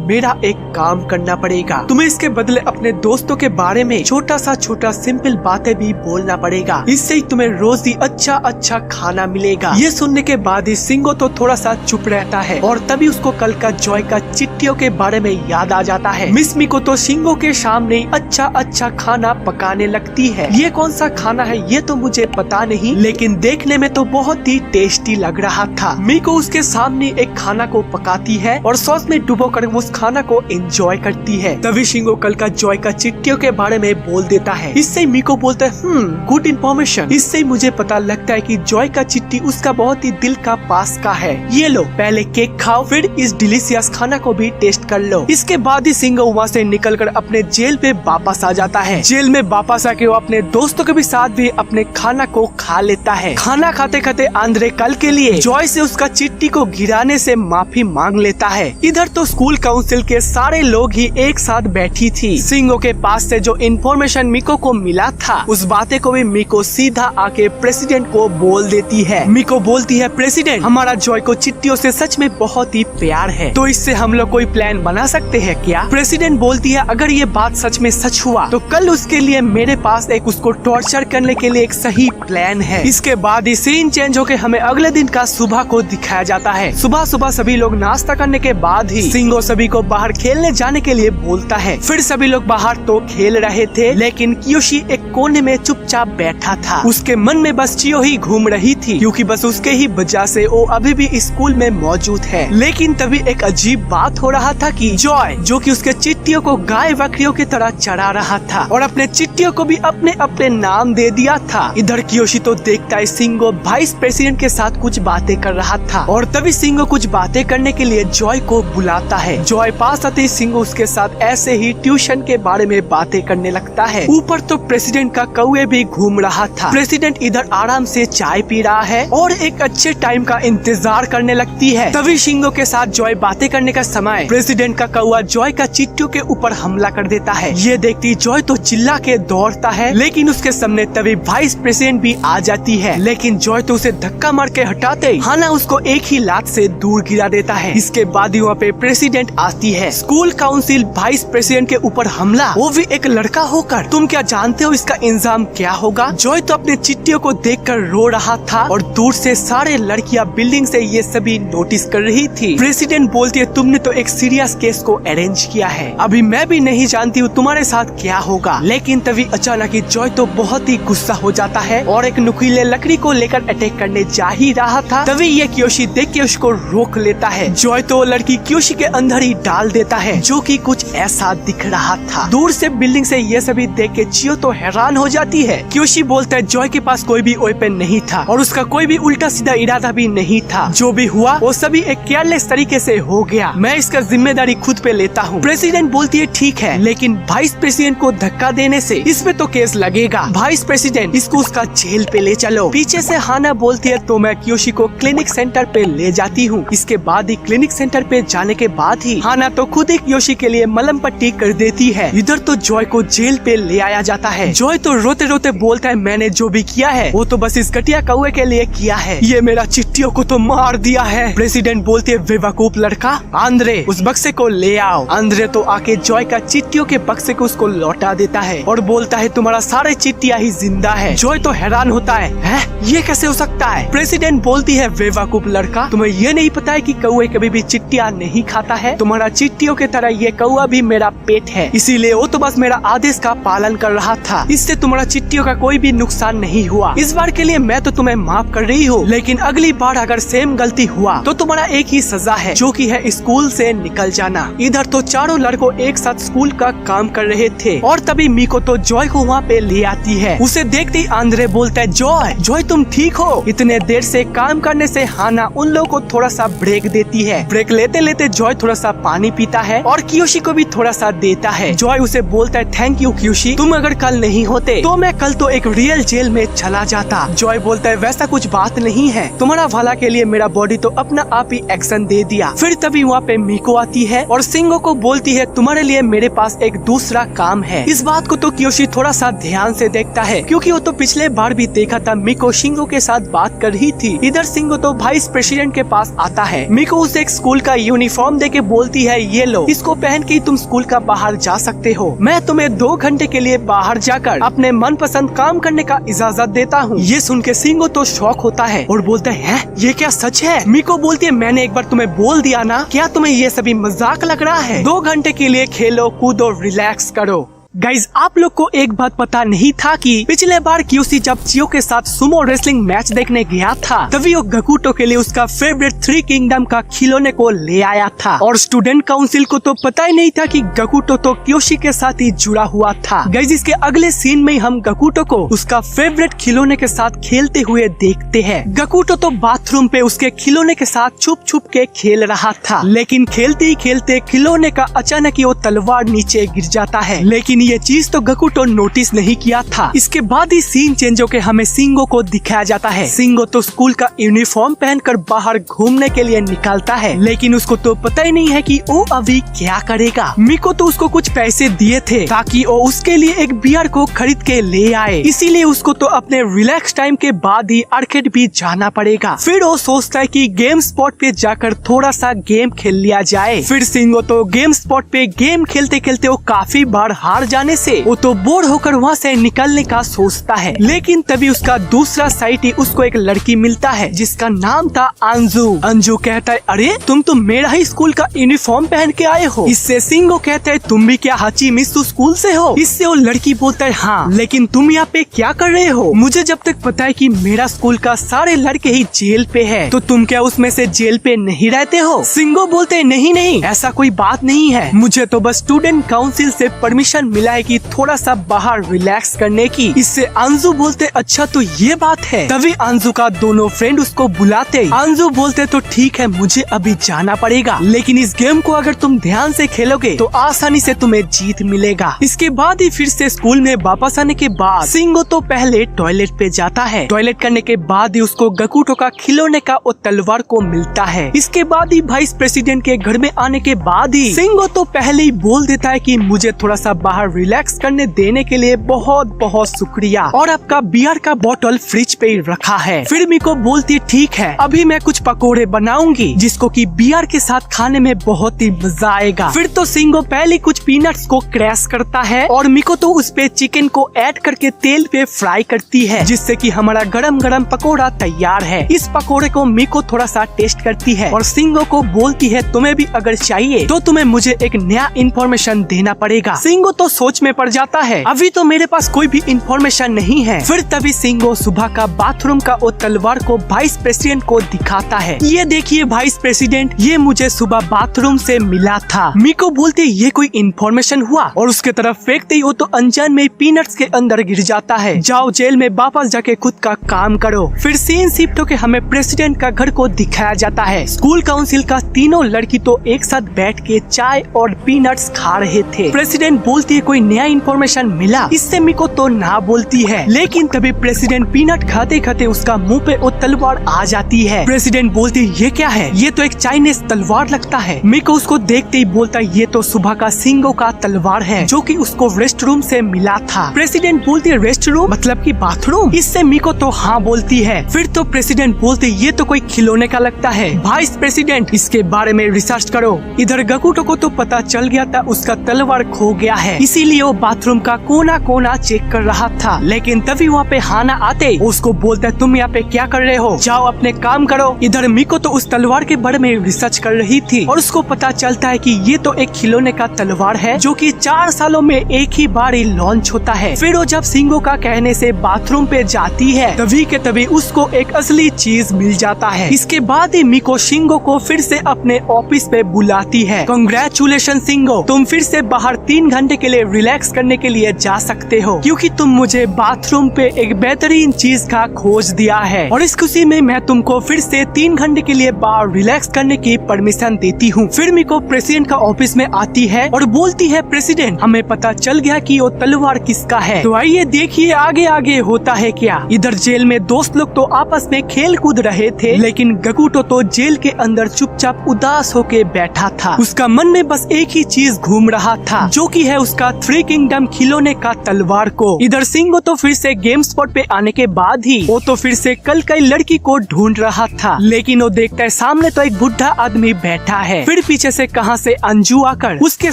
मेरा एक काम करना पड़ेगा। तुम्हें इसके बदले अपने दोस्तों के बारे में छोटा सिंपल बातें भी बोलना पड़ेगा, इससे ही तुम्हें रोज ही अच्छा अच्छा खाना मिलेगा। ये सुनने के बाद ही सिंगो तो थोड़ा सा चुप रहता है और तभी उसको कल का जॉय का चिट्ठियों के बारे में याद आ जाता है। मिस मीको तो सिंगो के सामने अच्छा अच्छा खाना पकाने लगती है। ये कौन सा खाना है ये तो मुझे पता नहीं, लेकिन देखने में तो बहुत ही टेस्टी लग रहा था। मीको उसके सामने एक खाना को पकाती है और सॉस में डुबो कर उस खाना को एंजॉय करती है। तभी सिंगो कल का जॉय का चिट्ठियों के बारे में बोल देता है। इससे मीको बोलता है गुड इन्फॉर्मेशन। इससे मुझे पता लगता है कि जॉय का चिट्ठी उसका बहुत ही दिल का पास का है। ये लो पहले केक खाओ, फिर इस डिलीशियस खाना को भी टेस्ट कर लो। इसके बाद ही सिंगो वहाँ से निकलकर अपने जेल पे वापस आ जाता है। जेल में वापस आके वो अपने दोस्तों के भी साथ भी अपने खाना को खा लेता है। खाना खाते खाते आंद्रे कल के लिए जॉय से उसका चिट्ठी को गिराने से माफी मांग लेता है। इधर तो स्कूल काउंसिल के सारे लोग ही एक साथ बैठी थी। सिंगो के पास से जो इन्फॉर्मेशन मीको को मिला था उस बातें को भी मीको सीधा आके प्रेसिडेंट को बोल देती है। मीको बोलती है प्रेसिडेंट हमारा जॉय को चिट्ठियों से सच में बहुत ही प्यार है, तो इससे हम लोग कोई प्लान बना सकते हैं क्या? प्रेसिडेंट बोलती है अगर ये बात सच में सच हुआ तो कल उसके लिए मेरे पास एक उसको टॉर्चर करने के लिए एक सही प्लान है। इसके बाद ही सीन चेंज होकर हमें अगले दिन का सुबह को दिखाया जाता है। सुबह सुबह सभी लोग नाश्ता करने के बाद ही सिंगो सभी को बाहर खेलने जाने के लिए बोलता है। फिर सभी लोग बाहर तो खेल रहे थे लेकिन कियोशी एक कोने में चुपचाप बैठा था। उसके मन में बस चियो ही घूम रही थी क्योंकि बस उसके ही वजह से वो अभी भी स्कूल में मौजूद है। लेकिन तभी एक अजीब बात हो रहा था कि जॉय जो कि उसके चिट्ठियों को गाय बकरियों की तरह चढ़ा रहा था और अपने चिट्ठियों को भी अपने अपने नाम दे दिया था। इधर कियोशी तो देखता है सिंगो वाइस प्रेसिडेंट के साथ कुछ बातें कर रहा था और तभी सिंगो कुछ बातें करने के लिए जॉय को बुलाता है। जॉय पास आते ही सिंगो उसके साथ ऐसे ही ट्यूशन के बारे में बातें करने लगता है। ऊपर तो प्रेसिडेंट का कौवे भी घूम रहा था। प्रेसिडेंट इधर आराम से चाय पी रहा है और और एक अच्छे टाइम का इंतजार करने लगती है। तभी शिंगो के साथ जॉय बातें करने का समय प्रेसिडेंट का कौवा जॉय का चिट्टियों के ऊपर हमला कर देता है। ये देखती जॉय तो चिल्ला के दौड़ता है, लेकिन उसके सामने तभी वाइस प्रेसिडेंट भी आ जाती है, लेकिन जॉय तो उसे धक्का मार के हटाते हाना उसको एक ही लात से दूर गिरा देता है। इसके बाद ही वहाँ पे प्रेसिडेंट आती है। स्कूल काउंसिल वाइस प्रेसिडेंट के ऊपर हमला, वो भी एक लड़का होकर। तुम क्या जानते हो इसका इंजाम क्या होगा? जॉय तो अपने चिट्टियों को देखकर रो रहा था और दूर से सारे लड़कियां बिल्डिंग से ये सभी नोटिस कर रही थी। प्रेसिडेंट बोलती है तुमने तो एक सीरियस केस को अरेंज किया है, अभी मैं भी नहीं जानती हूँ तुम्हारे साथ क्या होगा। लेकिन तभी अचानक ही जॉय तो बहुत ही गुस्सा हो जाता है और एक नुकीले लकड़ी को लेकर अटैक करने जा ही रहा था। तभी ये क्योशी देख के उसको रोक लेता है। जॉय तो वो लड़की क्योशी के अंदर ही डाल देता है, जो कि कुछ ऐसा दिख रहा था। दूर से बिल्डिंग से ये सभी देख के चियो तो हैरान हो जाती है। क्योशी बोलता है जॉय के पास कोई भी वेपन नहीं था और उसका कोई भी उल्टा सीधा इरादा भी नहीं था। जो भी हुआ वो सभी एक केयरलेस तरीके से हो गया, मैं इसका जिम्मेदारी खुद पे लेता हूँ। प्रेसिडेंट बोलती है ठीक है, लेकिन वाइस प्रेसिडेंट को धक्का देने से इस पे तो केस लगेगा। वाइस प्रेसिडेंट इसको उसका जेल पे ले चलो। पीछे से हाना बोलती है तो मैं क्योशी को क्लिनिक सेंटर पे ले जाती हूँ। इसके बाद ही क्लिनिक सेंटर पे जाने के बाद ही हाना तो खुद ही क्योशी के लिए मलहम पट्टी कर देती है। इधर तो जॉय को जेल पे ले आया जाता है। जॉय तो रोते रोते बोलता है मैंने जो भी किया है वो तो बस इस घटिया कौवे के लिए किया है, ये मेरा चिट्टियों को तो मार दिया है। प्रेसिडेंट बोलती है बेवकूफ लड़का, आंद्रे उस बक्से को ले आओ। आंद्रे तो आके जॉय का चिट्टियों के बक्से को उसको लौटा देता है और बोलता है तुम्हारा सारे चिट्टियां ही जिंदा है। जॉय तो हैरान होता है ये कैसे हो सकता है? प्रेसिडेंट बोलती है बेवकूफ लड़का, तुम्हें ये नहीं पता है कि कौवे कभी भी चिट्टियां नहीं खाता है? तुम्हारा चिट्टियों की तरह ये कौवा भी मेरा पेट है, इसीलिए वो तो बस मेरा आदेश का पालन कर रहा था। इससे तुम्हारा चिट्टियों का कोई भी नुकसान नहीं हुआ। इस बार के लिए मैं तो तुम्हें माफ कर रही हूँ, लेकिन अगली बार अगर सेम गलती हुआ तो तुम्हारा एक ही सजा है, जो कि है स्कूल से निकल जाना। इधर तो चारों लड़कों एक साथ स्कूल का काम कर रहे थे और तभी मीको तो जॉय को वहाँ पे ले आती है। उसे देखते ही आंद्रे बोलता है जॉय जॉय तुम ठीक हो? इतने देर से काम करने से हाना उन लोगों को थोड़ा सा ब्रेक देती है। ब्रेक लेते लेते जॉय थोड़ा सा पानी पीता है और क्योशी को भी थोड़ा सा देता है। जॉय उसे बोलता है थैंक यू क्योशी, तुम अगर कल नहीं होते तो मैं कल तो एक रियल जेल में चला जाता। जॉय बोलता है वैसा कुछ बात नहीं है, तुम्हारा भला के लिए मेरा बॉडी तो अपना आप ही एक्शन दे दिया। फिर तभी वहाँ पे मीको आती है और सिंगो को बोलती है तुम्हारे लिए मेरे पास एक दूसरा काम है। इस बात को तो क्योशी थोड़ा सा ध्यान से देखता है, क्योंकि वो तो पिछले बार भी देखा था मीको शिंगो के साथ बात कर रही थी। इधर सिंगो तो वाइस प्रेसिडेंट के पास आता है। मीको उसे एक स्कूल का यूनिफॉर्म देके बोलती है ये लो, इसको पहन के तुम स्कूल का बाहर जा सकते हो। मैं तुम्हें 2 घंटे के लिए बाहर जाकर अपने मनपसंद काम करने का इजाजत देता हूँ। ये सुन के सिंगो तो शॉक होता है और बोलता है ये क्या सच है? मीको बोलती है मैंने एक बार तुम्हें बोल दिया ना, क्या तुम्हें ये सभी मजाक लग रहा है? 2 घंटे के लिए खेलो कूदो रिलैक्स करो। गाइज आप लोग को एक बात पता नहीं था कि पिछले बार क्यूसी जब चियो के साथ सुमो रेसलिंग मैच देखने गया था तभी वो गकुटो के लिए उसका फेवरेट 3 किंगडम का खिलौने को ले आया था और स्टूडेंट काउंसिल को तो पता ही नहीं था कि गकुटो तो क्योशी के साथ ही जुड़ा हुआ था। गाइज इसके अगले सीन में हम गकुटो को उसका फेवरेट खिलौने के साथ खेलते हुए देखते हैं। गकुटो तो बाथरूम पे उसके खिलौने के साथ छुप छुप के खेल रहा था, लेकिन खेलते ही खेलते खिलौने का अचानक ही वो तलवार नीचे गिर जाता है, लेकिन ये चीज तो गकुटो नोटिस नहीं किया था। इसके बाद ही सीन चेंज होकर हमें सिंगो को दिखाया जाता है। सिंगो तो स्कूल का यूनिफॉर्म पहनकर बाहर घूमने के लिए निकलता है, लेकिन उसको तो पता ही नहीं है कि वो अभी क्या करेगा। मीको तो उसको कुछ पैसे दिए थे ताकि वो उसके लिए एक बियर को खरीद के ले आए, इसीलिए उसको तो अपने रिलैक्स टाइम के बाद ही आर्केड भी जाना पड़ेगा। फिर वो सोचता है कि गेम स्पॉट पे जाकर थोड़ा सा गेम खेल लिया जाए। फिर सिंगो तो गेम स्पॉट पे गेम खेलते खेलते वो काफी बार हार जाने से वो तो बोर होकर वहाँ से निकलने का सोचता है, लेकिन तभी उसका दूसरा साइड ही उसको एक लड़की मिलता है जिसका नाम था अंजू। अंजू कहता है अरे तुम तो मेरा ही स्कूल का यूनिफॉर्म पहन के आए हो। इससे सिंगो कहता है तुम भी क्या हाचीमित्सु स्कूल से हो? इससे वो लड़की बोलता है हाँ, लेकिन तुम यहाँ पे क्या कर रहे हो? मुझे जब तक पता है कि मेरा स्कूल का सारे लड़के ही जेल पे है, तो तुम क्या उसमें से जेल पे नहीं रहते हो? सिंगो बोलते नहीं नहीं ऐसा कोई बात नहीं है, मुझे तो बस स्टूडेंट काउंसिल से परमिशन मिला है कि थोड़ा सा बाहर रिलैक्स करने की। इससे अंजू बोलते अच्छा तो ये बात है। तभी अंजू का दोनों फ्रेंड उसको बुलाते। अंजू बोलते तो ठीक है मुझे अभी जाना पड़ेगा, लेकिन इस गेम को अगर तुम ध्यान से खेलोगे तो आसानी से तुम्हें जीत मिलेगा। इसके बाद ही फिर से स्कूल में वापस आने के बाद सिंगो तो पहले टॉयलेट पे जाता है। टॉयलेट करने के बाद ही उसको गकुटो का खिलौने का वो तलवार को मिलता है। इसके बाद ही वाइस प्रेसिडेंट के घर में आने के बाद ही सिंगो तो पहले ही बोल देता है कि मुझे थोड़ा सा बाहर रिलैक्स करने देने के लिए बहुत बहुत शुक्रिया, और आपका बियर का बोतल फ्रिज पे ही रखा है। फिर मिको बोलती ठीक है अभी मैं कुछ पकोड़े बनाऊंगी जिसको कि बियर के साथ खाने में बहुत ही मजा आएगा। फिर तो सिंगो पहले कुछ पीनट्स को क्रैश करता है और मिको तो उस पे चिकन को ऐड करके तेल पे फ्राई करती है, जिससे कि हमारा गरम गरम पकोड़ा तैयार है। इस पकोड़े को मिको थोड़ा सा टेस्ट करती है और सिंगो को बोलती है तुम्हें भी अगर चाहिए तो तुम्हें मुझे एक नया इन्फॉर्मेशन देना पड़ेगा। सिंगो तो सोच में पड़ जाता है अभी तो मेरे पास कोई भी इन्फॉर्मेशन नहीं है। फिर तभी सिंगो सुबह का बाथरूम का वो तलवार को वाइस प्रेसिडेंट को दिखाता है। ये देखिए वाइस प्रेसिडेंट, ये मुझे सुबह बाथरूम से मिला था। मिको बोलते ये कोई इन्फॉर्मेशन हुआ और उसके तरफ फेंकते ही वो तो अनजान में पीनट्स के अंदर गिर जाता है। जाओ जेल में वापस जाके खुद का काम करो। फिर सीन शिफ्ट होके हमें प्रेसिडेंट का घर को दिखाया जाता है। स्कूल काउंसिल का तीनों लड़की तो एक साथ बैठ के चाय और पीनट्स खा रहे थे। प्रेसिडेंट बोलती है कोई नया इन्फॉर्मेशन मिला। इससे मिको तो ना बोलती है, लेकिन तभी प्रेसिडेंट पीनट खाते खाते उसका मुंह पे वो तलवार आ जाती है। प्रेसिडेंट बोलती है ये क्या है, ये तो एक चाइनीज तलवार लगता है। मिको उसको देखते ही बोलता है ये तो सुबह का सिंगो का तलवार है जो कि उसको रेस्ट रूम से मिला था। प्रेसिडेंट बोलती है रेस्ट रूम मतलब कि बाथरूम। इससे मिको तो हाँ बोलती है। फिर तो प्रेसिडेंट बोलते ये तो कोई खिलौने का लगता है। वाइस प्रेसिडेंट इसके बारे में रिसर्च करो। इधर गकुटो को तो पता चल गया था उसका तलवार खो गया है, इसीलिए वो बाथरूम का कोना कोना चेक कर रहा था। लेकिन तभी वहाँ पे हाना आते उसको बोलता है तुम यहाँ पे क्या कर रहे हो, जाओ अपने काम करो। इधर मिको तो उस तलवार के बारे में रिसर्च कर रही थी और उसको पता चलता है कि ये तो एक खिलौने का तलवार है जो कि 4 सालों में एक ही बार ही लॉन्च होता है। फिर वो जब सिंगो का कहने से बाथरूम पे जाती है तभी के तभी उसको एक असली चीज मिल जाता है। इसके बाद ही मिको सिंगो को फिर से अपने ऑफिस पे बुलाती है। कांग्रेचुलेशन सिंगो, तुम फिर से बाहर 3 घंटे के लिए रिलैक्स करने के लिए जा सकते हो क्योंकि तुम मुझे बाथरूम पे एक बेहतरीन चीज का खोज दिया है और इस खुशी में मैं तुमको फिर से 3 घंटे के लिए बाहर रिलैक्स करने की परमिशन देती हूँ। फिर मिको प्रेसिडेंट का ऑफिस में आती है और बोलती है प्रेसिडेंट हमें पता चल गया कि वो तलवार किसका है, तो आइए देखिए आगे आगे होता है क्या। इधर जेल में दोस्त लोग तो आपस में खेल कूद रहे थे, लेकिन गकुटो तो जेल के अंदर चुपचाप उदास होके बैठा था। उसका मन में बस एक ही चीज घूम रहा था जो कि है उसका 3 किंगडम खिलौने का तलवार को। इधर सिंगो तो फिर से गेम स्पॉट पे आने के बाद ही वो तो फिर से कल कई लड़की को ढूंढ रहा था, लेकिन वो देखता है सामने तो एक बुढ़ा आदमी बैठा है। फिर पीछे से कहां से अंजू आकर उसके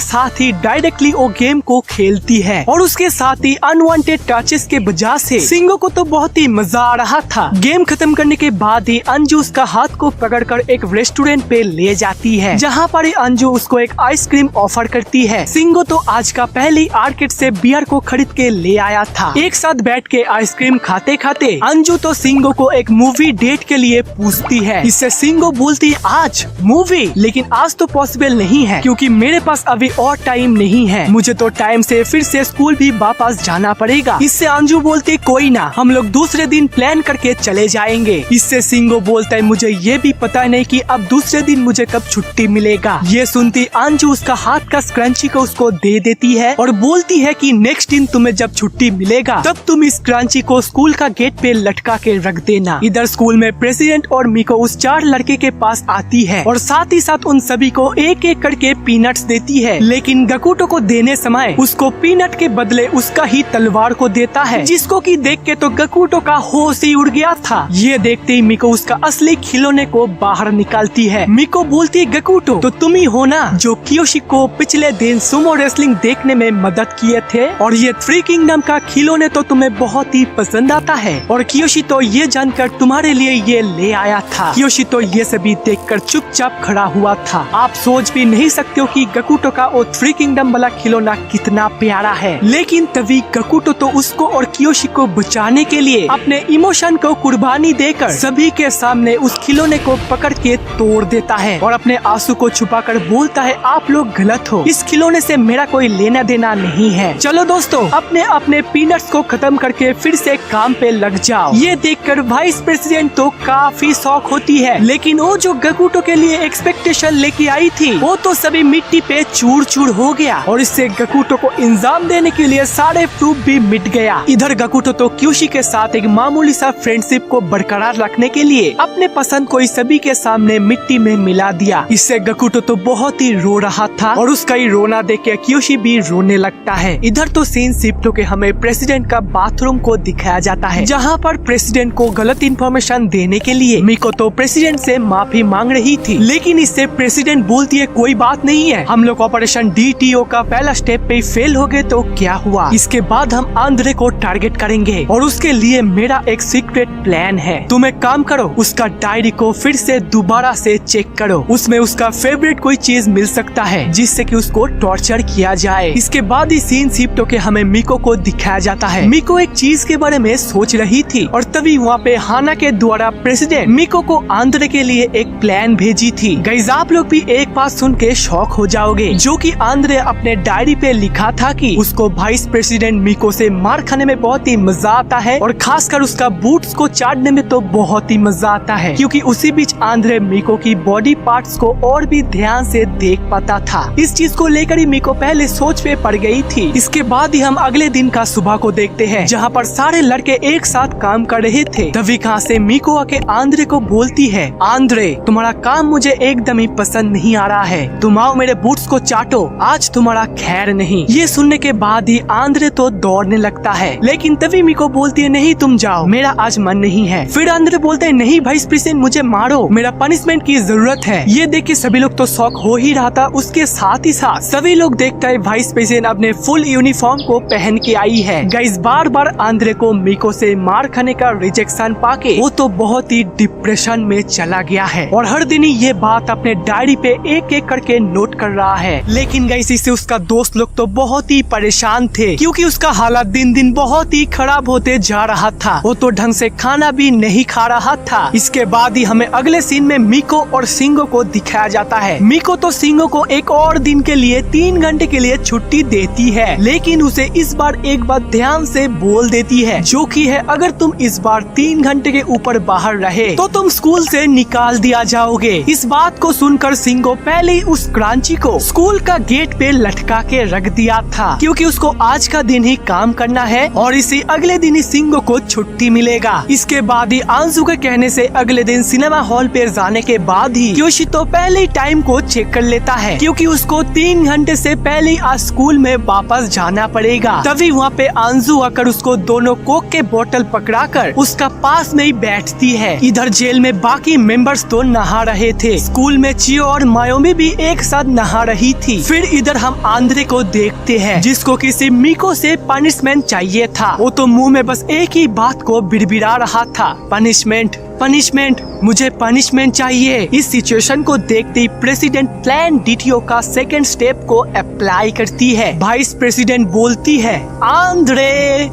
साथ ही डायरेक्टली वो गेम को खेलती है और उसके साथ ही अनवांटेड टचेस के वजह से सिंगो को तो बहुत ही मजा आ रहा था। गेम खत्म करने के बाद ही अंजू उसका हाथ को पकड़कर एक रेस्टोरेंट पे ले जाती है, जहाँ पर अंजू उसको एक आइसक्रीम ऑफर करती है। सिंगो तो आज का पहली आर्केड से बियर को खरीद के ले आया था। एक साथ बैठ के आइसक्रीम खाते खाते अंजू तो सिंगो को एक मूवी डेट के लिए पूछती है। इससे सिंगो बोलती है आज मूवी, लेकिन आज तो पॉसिबल नहीं है क्योंकि मेरे पास अभी और टाइम नहीं है, मुझे तो टाइम से फिर से स्कूल भी वापस जाना पड़ेगा। इससे अंजू बोलती कोई ना, हम लोग दूसरे दिन प्लान करके चले जाएंगे। इससे सिंगो बोलता है मुझे ये भी पता नहीं कि अब दूसरे दिन मुझे कब छुट्टी मिलेगा। ये सुनती अंजू उसका हाथ का स्क्रंची को उसको दे देती है और बोलती है कि नेक्स्ट दिन तुम्हें जब छुट्टी मिलेगा तब तुम इस स्क्रंची को स्कूल का गेट पे लटका के रख देना। इधर स्कूल में प्रेसिडेंट और मिको उस 4 लड़के के पास आती है और साथ ही साथ उन सभी को एक एक करके पीनट्स देती है, लेकिन गकुटो को देने समय उसको पीनट के बदले उसका ही तलवार को देता है, जिसको कि देख के तो गकुटो का होश ही उड़ गया था। ये देखते ही मिको उसका असली खिलौने को बाहर निकालती है। मिको बोलती है गकुटो तो तुम ही हो ना जो कियोशी को पिछले दिन सुमो रेसलिंग देखने में मदद किए थे, और ये 3 किंगडम का खिलौने तो तुम्हें बहुत ही पसंद आता है और कियोशी तो ये जानकर तुम्हारे लिए ये ले आया था। कियोशी तो ये सभी देखकर चुपचाप खड़ा हुआ था। आप सोच भी नहीं सकते हो कि गकुटो का वो 3 किंगडम वाला खिलौना कितना प्यारा है, लेकिन तभी गकुटो तो उसको और कियोशी को बचाने के लिए अपने इमोशन को कुर्बानी देकर सभी के सामने उस खिलौने को पकड़ के तोड़ देता है और अपने आंसू को छुपाकर बोलता है आप लोग गलत हो, इस खिलौने से मेरा कोई लेना देना देना नहीं है। चलो दोस्तों, अपने अपने पीनट्स को खत्म करके फिर से काम पे लग जाओ। ये देखकर वाइस प्रेसिडेंट तो काफी शौक होती है, लेकिन वो जो गकुटो के लिए एक्सपेक्टेशन लेके आई थी वो तो सभी मिट्टी पे चूर चूर हो गया और इससे गकुटो को इंजाम देने के लिए सारे प्रूफ भी मिट गया। इधर गकुटो तो क्यूशी के साथ एक मामूली सा फ्रेंडशिप को बरकरार रखने के लिए अपने पसंद को सभी के सामने मिट्टी में मिला दिया। इससे गकुटो तो बहुत ही रो रहा था और उसका ही रोना देख के क्यूशी भी रोने लगता है। इधर तो सीन शिफ्ट होके हमें प्रेसिडेंट का बाथरूम को दिखाया जाता है, जहाँ पर प्रेसिडेंट को गलत इंफॉर्मेशन देने के लिए मिको तो प्रेसिडेंट से माफी मांग रही थी, लेकिन इससे प्रेसिडेंट बोलती है कोई बात नहीं है, हम लोग ऑपरेशन DTO का पहला स्टेप पे फेल हो गए तो क्या हुआ, इसके बाद हम आंद्रे को टारगेट करेंगे और उसके लिए मेरा एक सीक्रेट प्लान है। तुम एक काम करो, उसका डायरी को फिर से दोबारा से चेक करो, उसमें उसका फेवरेट कोई चीज मिल सकता है जिससे कि उसको टॉर्चर किया जाए। इसके बाद ही सीन शिफ्ट होके हमें मिको को दिखाया जाता है। मिको एक चीज के बारे में सोच रही थी और तभी वहाँ पे हाना के द्वारा प्रेसिडेंट मिको को आंद्रे के लिए एक प्लान भेजी थी। गाइस, आप लोग भी एक बात सुन के शॉक हो जाओगे, जो कि आंद्रे अपने डायरी पे लिखा था कि उसको वाइस प्रेसिडेंट मिको से मार खाने में बहुत ही मजा आता है और खासकर उसका बूट्स को चाटने में तो बहुत ही मजा आता है, क्योंकि उसी बीच आंद्रे मिको की बॉडी पार्ट्स को और भी ध्यान से देख पाता था। इस चीज को लेकर ही मिको पहले सोच पे पड़ गई थी। इसके बाद ही हम अगले दिन का सुबह को देखते हैं, जहाँ पर सारे लड़के एक साथ काम कर रहे थे। तभी कहाँ से मिको आके आंद्रे को बोलती है, आंद्रे तुम्हारा काम मुझे एकदम ही पसंद नहीं आ रहा है, तुम आओ मेरे बूट्स को चाटो, आज तुम्हारा खैर नहीं। ये सुनने के बाद ही आंद्रे तो दौड़ने लगता है, लेकिन तभी मिको बोलती है नहीं तुम जाओ, मेरा आज मन नहीं है। फिर आंद्रे बोलते हैं नहीं वाइस प्रेसिडेंट मुझे मारो, मेरा पनिशमेंट की जरूरत है। ये देख के सभी लोग तो शॉक हो ही रहा था, उसके साथ ही साथ सभी लोग देखते हैं वाइस प्रेसिडेंट अपने फुल यूनिफॉर्म को पहन के आई है। गाइस, बार बार आंद्रे को मिको से मार खाने का रिजेक्शन पाके वो तो बहुत ही डिप्रेशन में चला गया है और हर दिन ही ये बात अपने डायरी पे एक एक करके नोट कर रहा है। लेकिन गाइस, इससे उसका दोस्त लोग तो बहुत ही परेशान थे, क्योंकि उसका हालत दिन दिन बहुत ही खराब होते जा रहा था। वो तो ढंग से खाना भी नहीं खा रहा था। इसके बाद ही हमें अगले सीन में मिको और सिंगो को दिखाया जाता है। मिको तो सिंगो को एक और दिन के लिए 3 घंटे के लिए छुट्टी देती है, लेकिन उसे इस बार एक बात ध्यान से बोल देती है, जो कि है अगर तुम इस बार 3 घंटे के ऊपर बाहर रहे तो तुम स्कूल से निकाल दिया जाओगे। इस बात को सुनकर सिंगो पहले ही उस क्रांची को स्कूल का गेट पे लटका के रख दिया था, क्योंकि उसको आज का दिन ही काम करना है और इसी अगले दिन ही सिंगो को छुट्टी मिलेगा। इसके बाद ही आंसू के कहने से अगले दिन सिनेमा हॉल पे जाने के बाद ही क्योशी तो पहले ही टाइम को चेक कर लेता है, क्योंकि उसको 3 घंटे से पहले ही आज स्कूल में वापस जाना पड़ेगा। तभी वहाँ पे आंसू आकर उसको दोनों कोक के बोतल पकड़ाकर उसका पास में ही बैठती है। इधर जेल में बाकी मेंबर्स तो नहा रहे थे, स्कूल में चियो और मायोमी भी एक साथ नहा रही थी। फिर इधर हम आंद्रे को देखते हैं, जिसको किसी मिको से पनिशमेंट चाहिए था। वो तो मुंह में बस एक ही बात को बिड़बिड़ा रहा था, पनिशमेंट पनिशमेंट, मुझे पनिशमेंट चाहिए। इस सिचुएशन को देखते ही प्रेसिडेंट प्लान DTO का सेकंड स्टेप को अप्लाई करती है। वाइस प्रेसिडेंट बोलती है, आंद्रे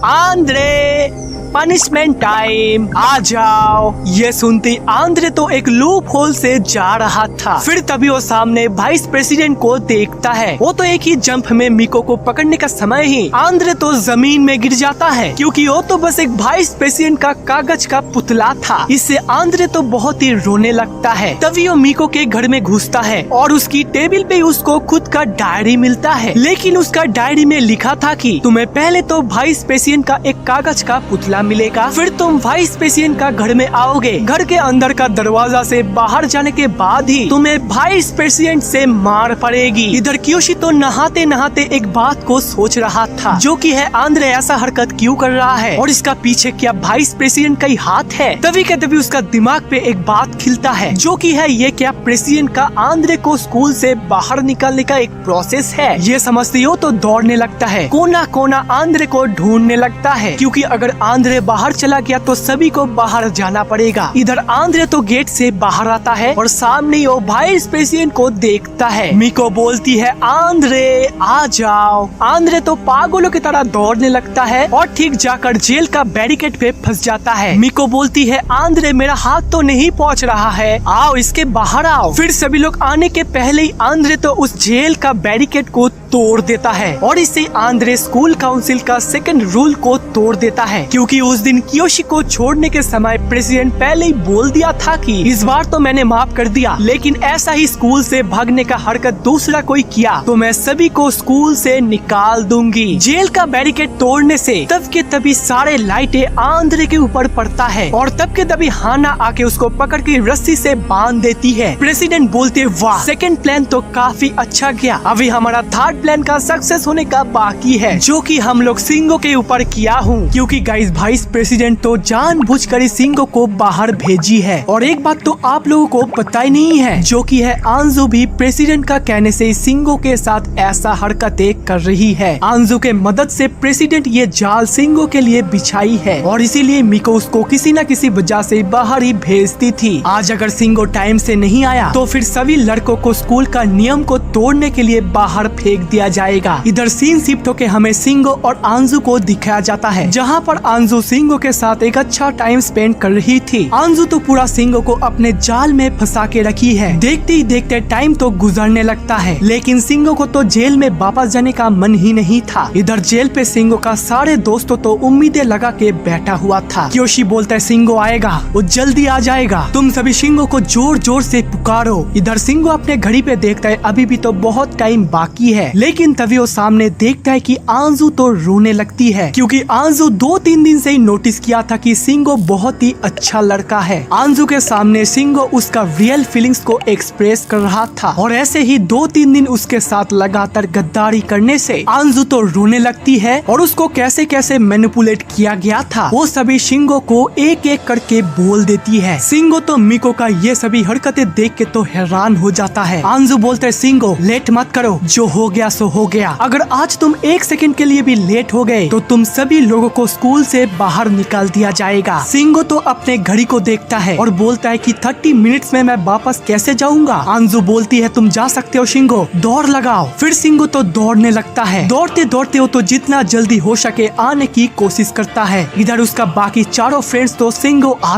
आंद्रे पनिशमेंट टाइम, आ जाओ। ये सुनते आंद्रे तो एक लूप होल से जा रहा था। फिर तभी वो सामने वाइस प्रेसिडेंट को देखता है। वो तो एक ही जंप में मिको को पकड़ने का समय ही आंद्रे तो जमीन में गिर जाता है, क्योंकि वो तो बस एक वाइस प्रेसिडेंट का कागज का पुतला था। इससे आंद्रे तो बहुत ही रोने लगता है। तभी वो मिको के घर में घुसता है और उसकी टेबल पे उसको खुद का डायरी मिलता है, लेकिन उसका डायरी में लिखा था कि तुम्हें पहले तो वाइस प्रेसिडेंट का एक कागज का पुतला मिलेगा, फिर तुम वाइस प्रेसिडेंट का घर में आओगे। घर के अंदर का दरवाजा से बाहर जाने के बाद ही तुम्हें वाइस प्रेसिडेंट से मार पड़ेगी। इधर क्योशी तो नहाते नहाते एक बात को सोच रहा था, जो कि है आंद्रे ऐसा हरकत क्यों कर रहा है और इसका पीछे क्या वाइस प्रेसिडेंट का ही हाथ है। तभी के तभी उसका दिमाग पे एक बात खिलता है, जो कि है ये क्या प्रेसिडेंट का आंद्रे को स्कूल से बाहर निकालने का एक प्रोसेस है। ये समझते हो तो दौड़ने लगता है, कोना कोना आंद्रे को ढूंढने लगता है, क्योंकि अगर आंद्रे बाहर चला गया तो सभी को बाहर जाना पड़ेगा। इधर आंद्रे तो गेट से बाहर आता है और सामने वो वाइस प्रेसिडेंट को देखता है। मिको बोलती है, आंद्रे आ जाओ। आंद्रे तो पागलों की तरह दौड़ने लगता है और ठीक जाकर जेल का बैरिकेड पे फंस जाता है। मिको बोलती है, आंद्रे मेरा हाथ तो नहीं पहुंच रहा है, आओ इसके बाहर आओ। फिर सभी लोग आने के पहले ही आंद्रे तो उस जेल का बैरिकेड को तोड़ देता है और इससे आंद्रे स्कूल काउंसिल का सेकंड रूल को तोड़ देता है, क्योंकि उस दिन कियोशी को छोड़ने के समय प्रेसिडेंट पहले ही बोल दिया था कि इस बार तो मैंने माफ कर दिया, लेकिन ऐसा ही स्कूल से भागने का हरकत दूसरा कोई किया तो मैं सभी को स्कूल से निकाल दूंगी। जेल का बैरिकेड तोड़ने से तब के तभी सारे लाइटें आंद्रे के ऊपर पड़ता है और तब के तभी हाना आके उसको पकड़ के रस्सी से बांध देती है। प्रेसिडेंट बोलते वाह, सेकंड प्लान तो काफी अच्छा गया, अभी हमारा थर्ड प्लान का सक्सेस होने का बाकी है, जो कि हम लोग सिंगो के ऊपर किया हूँ, क्योंकि गाइस वाइस प्रेसिडेंट तो जानबूझकर सिंगो को बाहर भेजी है। और एक बात तो आप लोगों को पता ही नहीं है, जो कि है आंजू भी प्रेसिडेंट का कहने से सिंगो के साथ ऐसा हरकतें कर रही है। आंजू के मदद से प्रेसिडेंट ये जाल सिंगो के लिए बिछाई है और इसीलिए मिको उसको किसी न किसी वजह से बाहर ही भेजती थी। आज अगर सिंगो टाइम से नहीं आया तो फिर सभी लड़कों को स्कूल का नियम को तोड़ने के लिए बाहर फेंक दिया जाएगा। इधर सीन शिफ्ट होके हमें सिंगो और आंजू को दिखाया जाता है, जहाँ पर आंजू सिंगो के साथ एक अच्छा टाइम स्पेंड कर रही थी। आंजू तो पूरा सिंगो को अपने जाल में फंसा के रखी है। देखते ही देखते टाइम तो गुजरने लगता है, लेकिन सिंगो को तो जेल में वापस जाने का मन ही नहीं था। इधर जेल पे सिंगो का सारे दोस्तों तो उम्मीदें लगा के बैठा हुआ था। कियोशी बोलता है सिंगो आएगा, वो जल्दी आ जाएगा, तुम सभी सिंगो को जोर जोर से पुकारो। इधर सिंगो अपने घड़ी पे देखता है अभी भी तो बहुत टाइम बाकी है, लेकिन तभी वो सामने देखता है कि आंजू तो रोने लगती है, क्योंकि आंजू 2-3 दिन से ही नोटिस किया था कि सिंगो बहुत ही अच्छा लड़का है। आंजू के सामने सिंगो उसका रियल फीलिंग्स को एक्सप्रेस कर रहा था और ऐसे ही 2-3 दिन उसके साथ लगातार गद्दारी करने से आंजू तो रोने लगती है और उसको कैसे कैसे मैनिपुलेट किया गया था वो सभी सिंगो को एक एक करके बोल देती है। सिंगो तो मिको का ये सभी हरकतें देख के तो हैरान हो जाता है। आंजू बोलते है सिंगो लेट मत करो, जो हो गया सो हो गया, अगर आज तुम 1 सेकंड के लिए भी लेट हो गए तो तुम सभी लोगों को स्कूल से बाहर निकाल दिया जाएगा। सिंगो तो अपने घड़ी को देखता है और बोलता है कि 30 मिनट्स में मैं वापस कैसे जाऊंगा। आंजू बोलती है तुम जा सकते हो सिंगो, दौड़ लगाओ। फिर सिंगो तो दौड़ने लगता है। दौड़ते दौड़ते वो तो जितना जल्दी हो सके आने की कोशिश करता है। इधर उसका बाकी चारों फ्रेंड्स तो सिंगो आ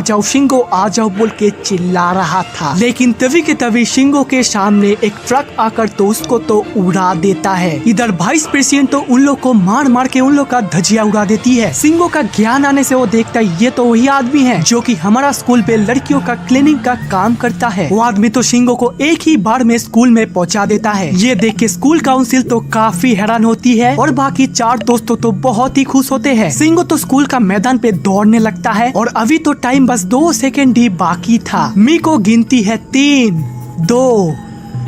जाओ बोल के चिल्ला रहा था, लेकिन तभी के तभी सिंगो के सामने एक ट्रक आकर तो उसको तो उड़ा देता है। इधर वाइस प्रेसिडेंट तो उन लोग को मार मार के उन लोग का धजिया उड़ा देती है। सिंगो का ज्ञान आने से वो देखता है ये तो वही आदमी है जो कि हमारा स्कूल पे लड़कियों का क्लीनिंग का काम करता है। वो आदमी तो सिंगो को एक ही बार में स्कूल में पहुंचा देता है। ये देख के स्कूल काउंसिल तो काफी हैरान होती है और बाकी 4 दोस्तों तो बहुत ही खुश होते हैं। सिंगो तो स्कूल का मैदान पे दौड़ने लगता है और अभी तो टाइम बस 2 सेकंड ही बाकी था। मिको गिनती है 3, 2,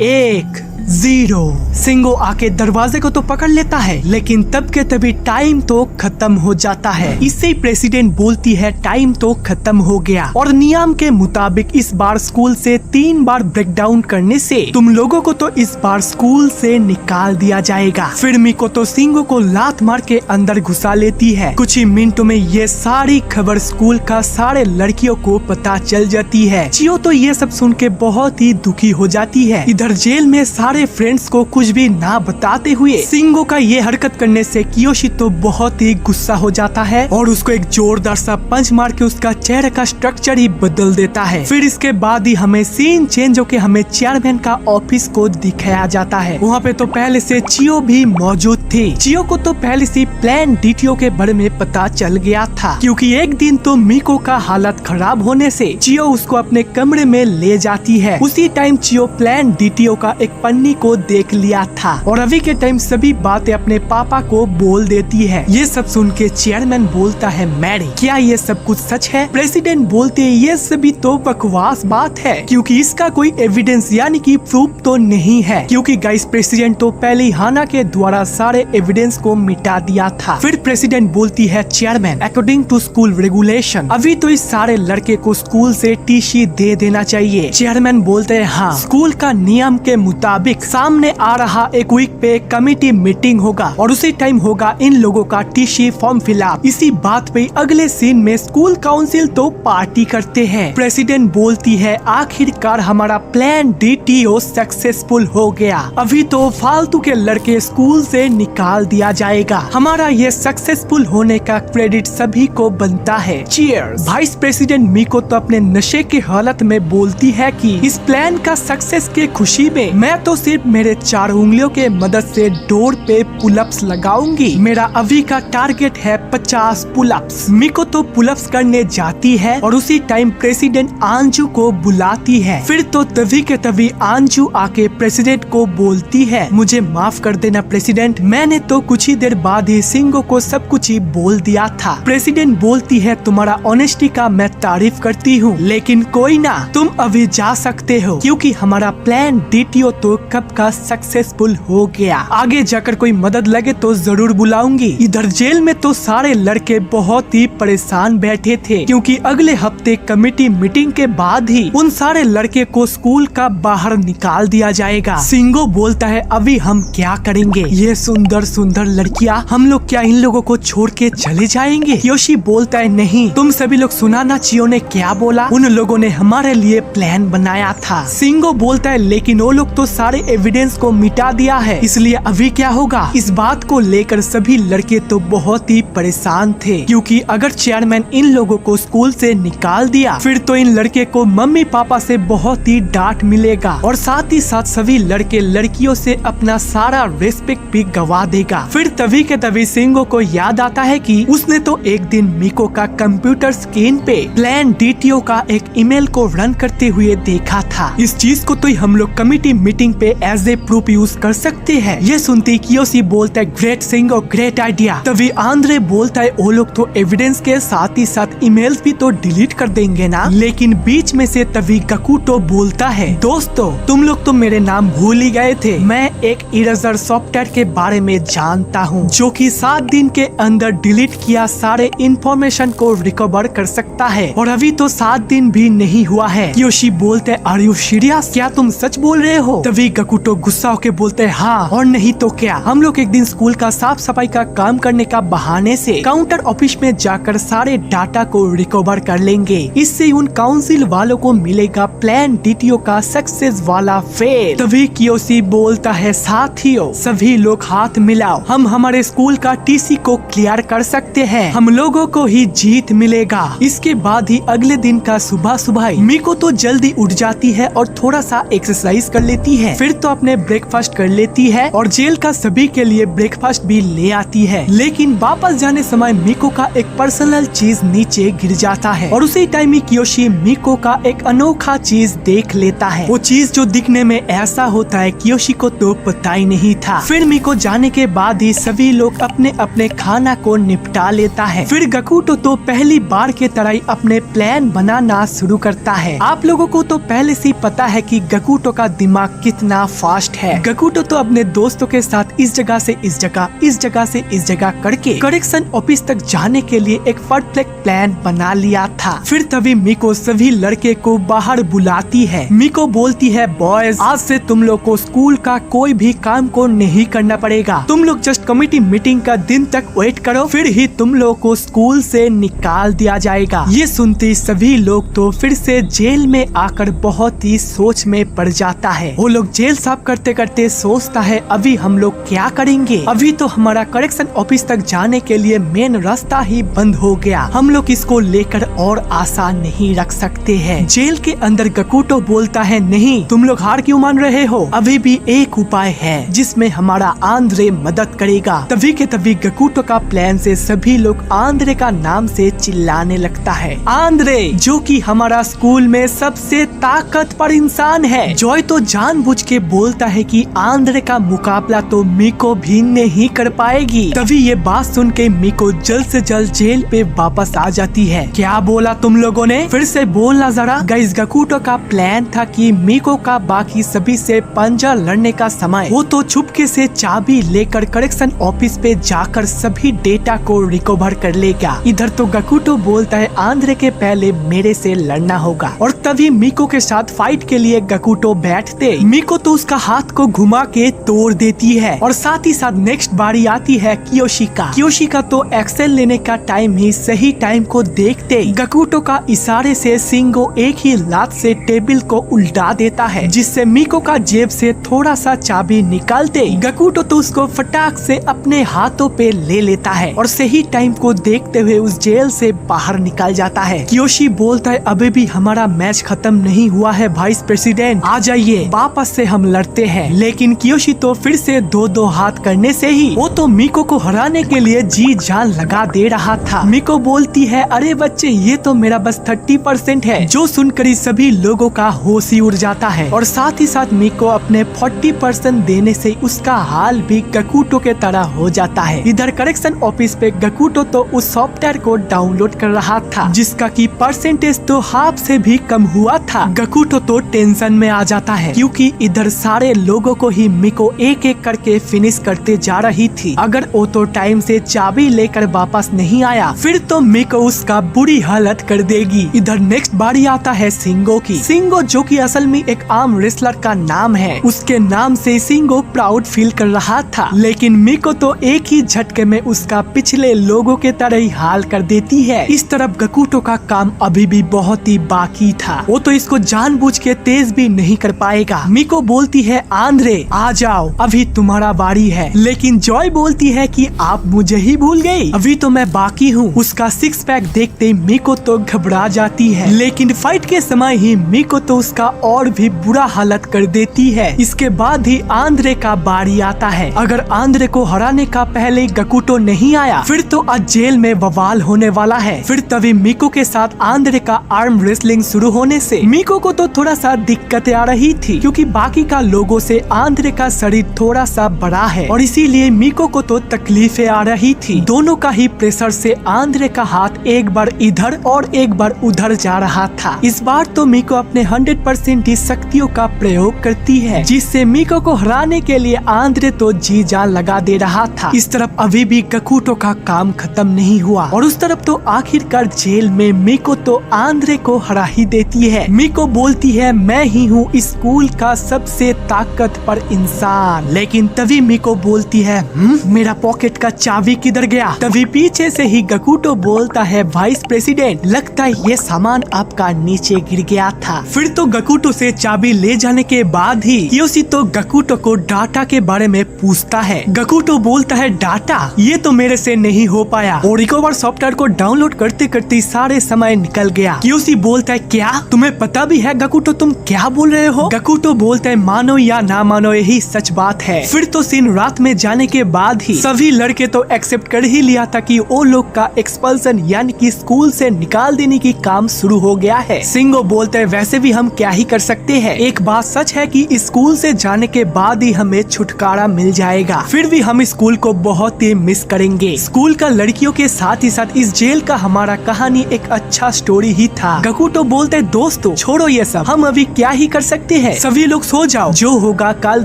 1, 0। सिंगो आके दरवाजे को तो पकड़ लेता है, लेकिन तब के तभी टाइम तो खत्म हो जाता है। इससे प्रेसिडेंट बोलती है टाइम तो खत्म हो गया और नियम के मुताबिक इस बार स्कूल से 3 बार ब्रेक डाउन करने से तुम लोगों को तो इस बार स्कूल से निकाल दिया जाएगा। फिर मिको तो सिंगो को लात मार के अंदर घुसा लेती है। कुछ ही मिनटों में ये सारी खबर स्कूल का सारे लड़कियों को पता चल जाती है। चियो तो ये सब सुन के बहुत ही दुखी हो जाती है। इधर जेल में सारे फ्रेंड्स को कुछ भी ना बताते हुए सिंगो का ये हरकत करने से कियोशी तो बहुत ही गुस्सा हो जाता है और उसको एक जोरदार सा पंच मार के उसका चेहरे का स्ट्रक्चर ही बदल देता है। फिर इसके बाद ही हमें सीन चेंज होके हमें चेयरमैन का ऑफिस को दिखाया जाता है। वहाँ पे तो पहले से चियो भी मौजूद थी। चियो को तो पहले से प्लान डीटीओ के बारे में पता चल गया था, क्योंकि एक दिन तो मिको का हालत खराब होने से चियो उसको अपने कमरे में ले जाती है। उसी टाइम चियो प्लान डीटीओ का एक पन्नी को देख लिया था और अभी के टाइम सभी बातें अपने पापा को बोल देती है। ये सब सुन के चेयरमैन बोलता है मैरी क्या ये सब कुछ सच है? प्रेसिडेंट बोलते हैं ये सभी तो बकवास बात है, क्योंकि इसका कोई एविडेंस यानी कि प्रूफ तो नहीं है, क्योंकि गाइस प्रेसिडेंट तो पहले ही हाना के द्वारा सारे एविडेंस को मिटा दिया था। फिर प्रेसिडेंट बोलती है chairman according to school regulation अभी तो इस सारे लड़के को स्कूल से टीसी दे देना चाहिए। चेयरमैन बोलते हैं हाँ, स्कूल का नियम के मुताबिक सामने आ रहा एक वीक पे कमेटी मीटिंग होगा और उसी टाइम होगा इन लोगों का टीसी फॉर्म फिलअप। इसी बात पे अगले सीन में स्कूल काउंसिल तो पार्टी करते हैं। प्रेसिडेंट बोलती है आखिरकार हमारा प्लान डीटीओ सक्सेसफुल हो गया, अभी तो फालतू के लड़के स्कूल से निकाल दिया जाएगा। हमारा ये सक्सेसफुल होने का क्रेडिट सभी को बनता है। चीयर्स। वाइस प्रेसिडेंट मिको तो अपने नशे की हालत में बोलती है कि इस प्लान का सक्सेस के खुशी में मैं तो सिर्फ मेरे 4 उंगलियों के मदद से डोर पे पुलअप्स लगाऊंगी। मेरा अभी का टारगेट है 50 पुलअप्स। मिको तो पुलअप्स करने जाती है और उसी टाइम प्रेसिडेंट आंजू को बुलाती है। फिर तो तभी के तभी आंजू आके प्रेसिडेंट को बोलती है, मुझे माफ कर देना प्रेसिडेंट, मैंने तो कुछ ही देर बाद ही सिंगो को सब कुछ ही बोल दिया था। प्रेसिडेंट बोलती है, तुम्हारा ऑनेस्टी का मैं तारीफ करती हूँ, लेकिन कोई ना, तुम अभी जा सकते हो क्योंकि हमारा प्लान डीटीओ तो कब का सक्सेसफुल हो गया। आगे जाकर कोई मदद लगे तो जरूर बुलाऊंगी। इधर जेल में तो सारे लड़के बहुत ही परेशान बैठे थे क्योंकि अगले हफ्ते कमेटी मीटिंग के बाद ही उन सारे लड़के को स्कूल का बाहर निकाल दिया जाएगा। सिंगो बोलता है, अभी हम क्या करेंगे? ये सुंदर सुंदर लड़कियां, हम लोग क्या इन लोगों को छोड़ के चले जाएंगे? कियोशी बोलता है, नहीं, तुम सभी लोग सुना ना चियो ने क्या बोला, उन लोगों ने हमारे लिए प्लान बनाया था। सिंगो बोलता है, लेकिन वो लोग तो सारे एविडेंस को मिटा दिया है, इसलिए अभी क्या होगा? इस बात को लेकर सभी लड़के तो बहुत ही परेशान थे क्योंकि अगर चेयरमैन इन लोगों को स्कूल से निकाल दिया फिर तो इन लड़के को मम्मी पापा से बहुत ही डांट मिलेगा और साथ ही साथ सभी लड़के लड़कियों से अपना सारा रेस्पेक्ट भी गवा देगा। फिर तभी के तभी सिंगो को याद आता है कि उसने तो एक दिन मिको का कंप्यूटर स्क्रीन पे प्लान डीटीओ का एक ईमेल को रन करते हुए देखा था। इस चीज को तो हम लोग कमिटी मीटिंग पे एज ए प्रूफ यूज कर सकते हैं। ये सुनते कियोशी बोलता है, ग्रेट सिंगो, ग्रेट आइडिया। तभी आंद्रे बोलता है, वो लोग तो एविडेंस के साथ ही साथ ईमेल्स भी तो डिलीट कर देंगे ना। लेकिन बीच में से तभी गकुटो बोलता है, दोस्तों तुम लोग तो मेरे नाम भूल ही गए थे, मैं एक इरेजर सॉफ्टवेयर के बारे में जानता हूँ जो कि 7 दिन के अंदर डिलीट किया सारे इंफॉर्मेशन को रिकवर कर सकता है और अभी तो 7 दिन भी नहीं हुआ है। कियोशी बोलते हैं, आर यू सीरियस? क्या तुम सच बोल रहे हो? तभी गकुटो गुस्सा होके बोलते हैं, हाँ और नहीं तो क्या, हम लोग एक दिन स्कूल का साफ सफाई का काम करने का बहाने से काउंटर ऑफिस में जाकर सारे डाटा को रिकवर कर लेंगे। इससे उन काउंसिल वालों को मिलेगा प्लान डीटीओ का सक्सेस वाला फेल। तभी कियोशी बोलता है, साथियों सभी लोग हाथ मिलाओ, हम हमारे स्कूल का टीसी को क्लियर कर सकते हैं, हम लोगों को ही जीत मिलेगा। इसके बाद ही अगले दिन का सुबह सुबह मिको तो जल्दी उठ जाती है और थोड़ा सा एक्सरसाइज कर लेती है, फिर तो अपने ब्रेकफास्ट कर लेती है और जेल का सभी के लिए ब्रेकफास्ट भी ले आती है। लेकिन वापस जाने समय मिको का एक पर्सनल चीज नीचे गिर जाता है और उसी टाइम ही कियोशी मिको का एक अनोखा चीज देख लेता है। वो चीज जो दिखने में ऐसा होता है कियोशी को तो पता ही नहीं था। फिर मिको जाने के बाद ही सभी लोग अपने अपने खाना को निपटा लेता है। फिर गकुटो तो पहली बार के तरह ही अपने प्लान बनाना शुरू करता है। आप लोगों को तो पहले से पता है कि गकुटो का दिमाग कितना फास्ट है। गकुटो तो अपने दोस्तों के साथ इस जगह से इस जगह, इस जगह से इस जगह करके करेक्शन ऑफिस तक जाने के लिए एक परफेक्ट प्लान बना लिया था। फिर तभी मिको सभी लड़के को बाहर बुलाती है। मिको बोलती है, बॉयज आज से तुम लोग को स्कूल का कोई भी काम को नहीं करना पड़ेगा, तुम लोग जस्ट कमिटी मीटिंग का दिन तक वेट करो, फिर ही तुम लोग को स्कूल से निकाल दिया जाएगा। ये सुनते सभी लोग तो फिर से जेल में आकर बहुत ही सोच में पड़ जाता है। वो लोग जेल साफ करते करते सोचता है, अभी हम लोग क्या करेंगे? अभी तो हमारा करेक्शन ऑफिस तक जाने के लिए मेन रास्ता ही बंद हो गया, हम लोग इसको लेकर और आशा नहीं रख सकते हैं। जेल के अंदर गकुटो बोलता है, नहीं तुम लोग हार क्यों मान रहे हो, अभी भी एक उपाय है जिसमें हमारा आंद्रे मदद करेगा। तभी के तभी गकुटो का प्लान से सभी लोग आंद्रे का नाम से चिल्लाने लगता है। आंद्रे जो कि हमारा स्कूल में सबसे ताकतवर इंसान है। जॉय तो जानबूझ के बोलता है कि आंद्रे का मुकाबला तो मिको भी नहीं कर पाएगी। तभी ये बात सुन के मिको जल्द से जल्द जेल पे वापस आ जाती है। क्या बोला तुम लोगों ने? फिर से बोलना जरा। गाइस गकुटो का प्लान था कि मिको का बाकी सभी से पंजा लड़ने का समय वो तो छुपके से चाबी लेकर करेक्शन ऑफिस पे जाकर सभी डेटा को रिकवर कर लेगा। इधर तो गकुटो बोलता है, आंद्रे के पहले मेरे से लड़ना होगा और तभी मिको के साथ फाइट के लिए गकुटो बैठते मिको तो उसका हाथ को घुमा के तोड़ देती है और साथ ही साथ नेक्स्ट बारी आती है कियोशी का। कियोशी का तो एक्शन लेने का टाइम ही सही टाइम को देखते गकुटो का इशारे से सिंगो एक ही लात से टेबल को उल्टा देता है जिससे मिको का जेब से थोड़ा सा चाबी निकालते गकुटो तो उसको फटाक से अपने हाथों पे ले लेता है और सही टाइम को देखते हुए उस जेल से बाहर निकल जाता है। कियोशी बोलता है, अभी भी हमारा मैच खत्म नहीं हुआ है वाइस प्रेसिडेंट, आ जाइए वापस से हम लड़ते हैं, लेकिन कियोशी तो फिर से दो हाथ करने से ही वो तो मिको को हराने के लिए जी जान लगा दे रहा था। मिको बोलती है, अरे बच्चे ये तो मेरा बस 30% है, जो सुनकर ही सभी लोगों का होश ही उड़ जाता है और साथ ही साथ मिको अपने 40% देने से उसका हाल भी गकुटो के तरह हो जाता है। इधर करेक्शन ऑफिस पे गकुटो तो उस सॉफ्टवेयर को डाउनलोड कर रहा था जिसका की परसेंटेज तो हाफ से भी कम हुआ था। गकुटो तो टेंशन में आ जाता है क्योंकि इधर सारे लोगों को ही मिको एक एक करके फिनिश करते जा रही थी। अगर वो तो टाइम से चाबी लेकर वापस नहीं आया फिर तो मिको उसका बुरी हालत कर देगी। इधर नेक्स्ट बारी आता है सिंगो की। सिंगो जो कि असल में एक आर्म रेसलर का नाम है, उसके नाम से सिंगो प्राउड फील कर रहा था, लेकिन मिको तो एक ही झटके में उसका पिछले लोगों के तरह ही हाल कर देती है। इस तरफ गकुटो का काम अभी भी बहुत ही बाकी था, वो तो इसको जानबूझ के तेज भी नहीं कर पाएगा। मिको बोलती है, आंद्रे आ जाओ अभी तुम्हारा बारी है, लेकिन जॉय बोलती है कि आप मुझे ही भूल गई, अभी तो मैं बाकी हूँ। उसका सिक्स पैक देखते मिको तो घबरा जाती है, लेकिन फाइट के समय ही मिको तो उसका और भी बुरा हालत कर देती है। इसके बाद ही आंद्रे का बारी आता है। अगर आंद्रे को हराने का पहले गकुटो नहीं आया फिर तो आज जेल में बवाल होने वाला है। फिर तभी मिको के साथ आंद्रे का आर्म रेसलिंग शुरू होने से मिको को तो थोड़ा सा दिक्कतें आ रही थी क्योंकि बाकी का लोगों से आंद्रे का शरीर थोड़ा सा बड़ा है और इसीलिए मिको को तो तकलीफें आ रही थी। दोनों का ही प्रेशर से आंद्रे का हाथ एक बार इधर और एक बार उधर जा रहा था। इस बार तो मिको अपने 100% ही शक्तियों का प्रयोग करती है जिससे मिको को हराने के लिए आंद्रे तो जी जान लगा दे रहा था। इस तरफ अभी भी गकुटो का काम खत्म नहीं हुआ और उस तरफ तो आखिरकार जेल में मिको तो आंद्रे को हरा ही देती है। मिको बोलती है, मैं ही हूँ स्कूल का सबसे ताकतवर इंसान, लेकिन तभी मिको बोलती है, मेरा पॉकेट का चाबी किधर गया? तभी पीछे से ही गकुटो बोलता है, वाइस प्रेसिडेंट लगता है ये सामान आपका नीचे गिर गया था। फिर तो गकुटो से चाबी ले जाने के बाद ही कियोशी तो गकुटो को डाटा के बारे में पूछता है। गकुटो बोलता है, डाटा ये तो मेरे से नहीं हो पाया और रिकवर सॉफ्टवेयर को डाउनलोड करते करते सारे समय निकल गया। कियोशी बोलता है, क्या तुम्हें पता भी है गकुटो तुम क्या बोल रहे हो? गकुटो बोलता है, मानो या ना मानो यही सच बात है। फिर तो सीन रात में जाने के बाद ही सभी लड़के तो एक्सेप्ट कर ही लिया था कि वो लोग का एक्सपल्सन यानी कि स्कूल से निकाल देने की काम शुरू हो गया है। सिंगो बोलते हैं, वैसे भी हम क्या ही कर सकते हैं, एक बात सच है कि स्कूल से जाने के बाद ही हमें छुटकारा मिल जाएगा, फिर भी हम स्कूल को बहुत ही मिस करेंगे। स्कूल का लड़कियों के साथ ही साथ इस जेल का हमारा कहानी एक अच्छा स्टोरी ही था। गकुटो बोलते हैं, दोस्तों छोड़ो ये सब, हम अभी क्या ही कर सकते हैं, सभी लोग सो जाओ, जो होगा कल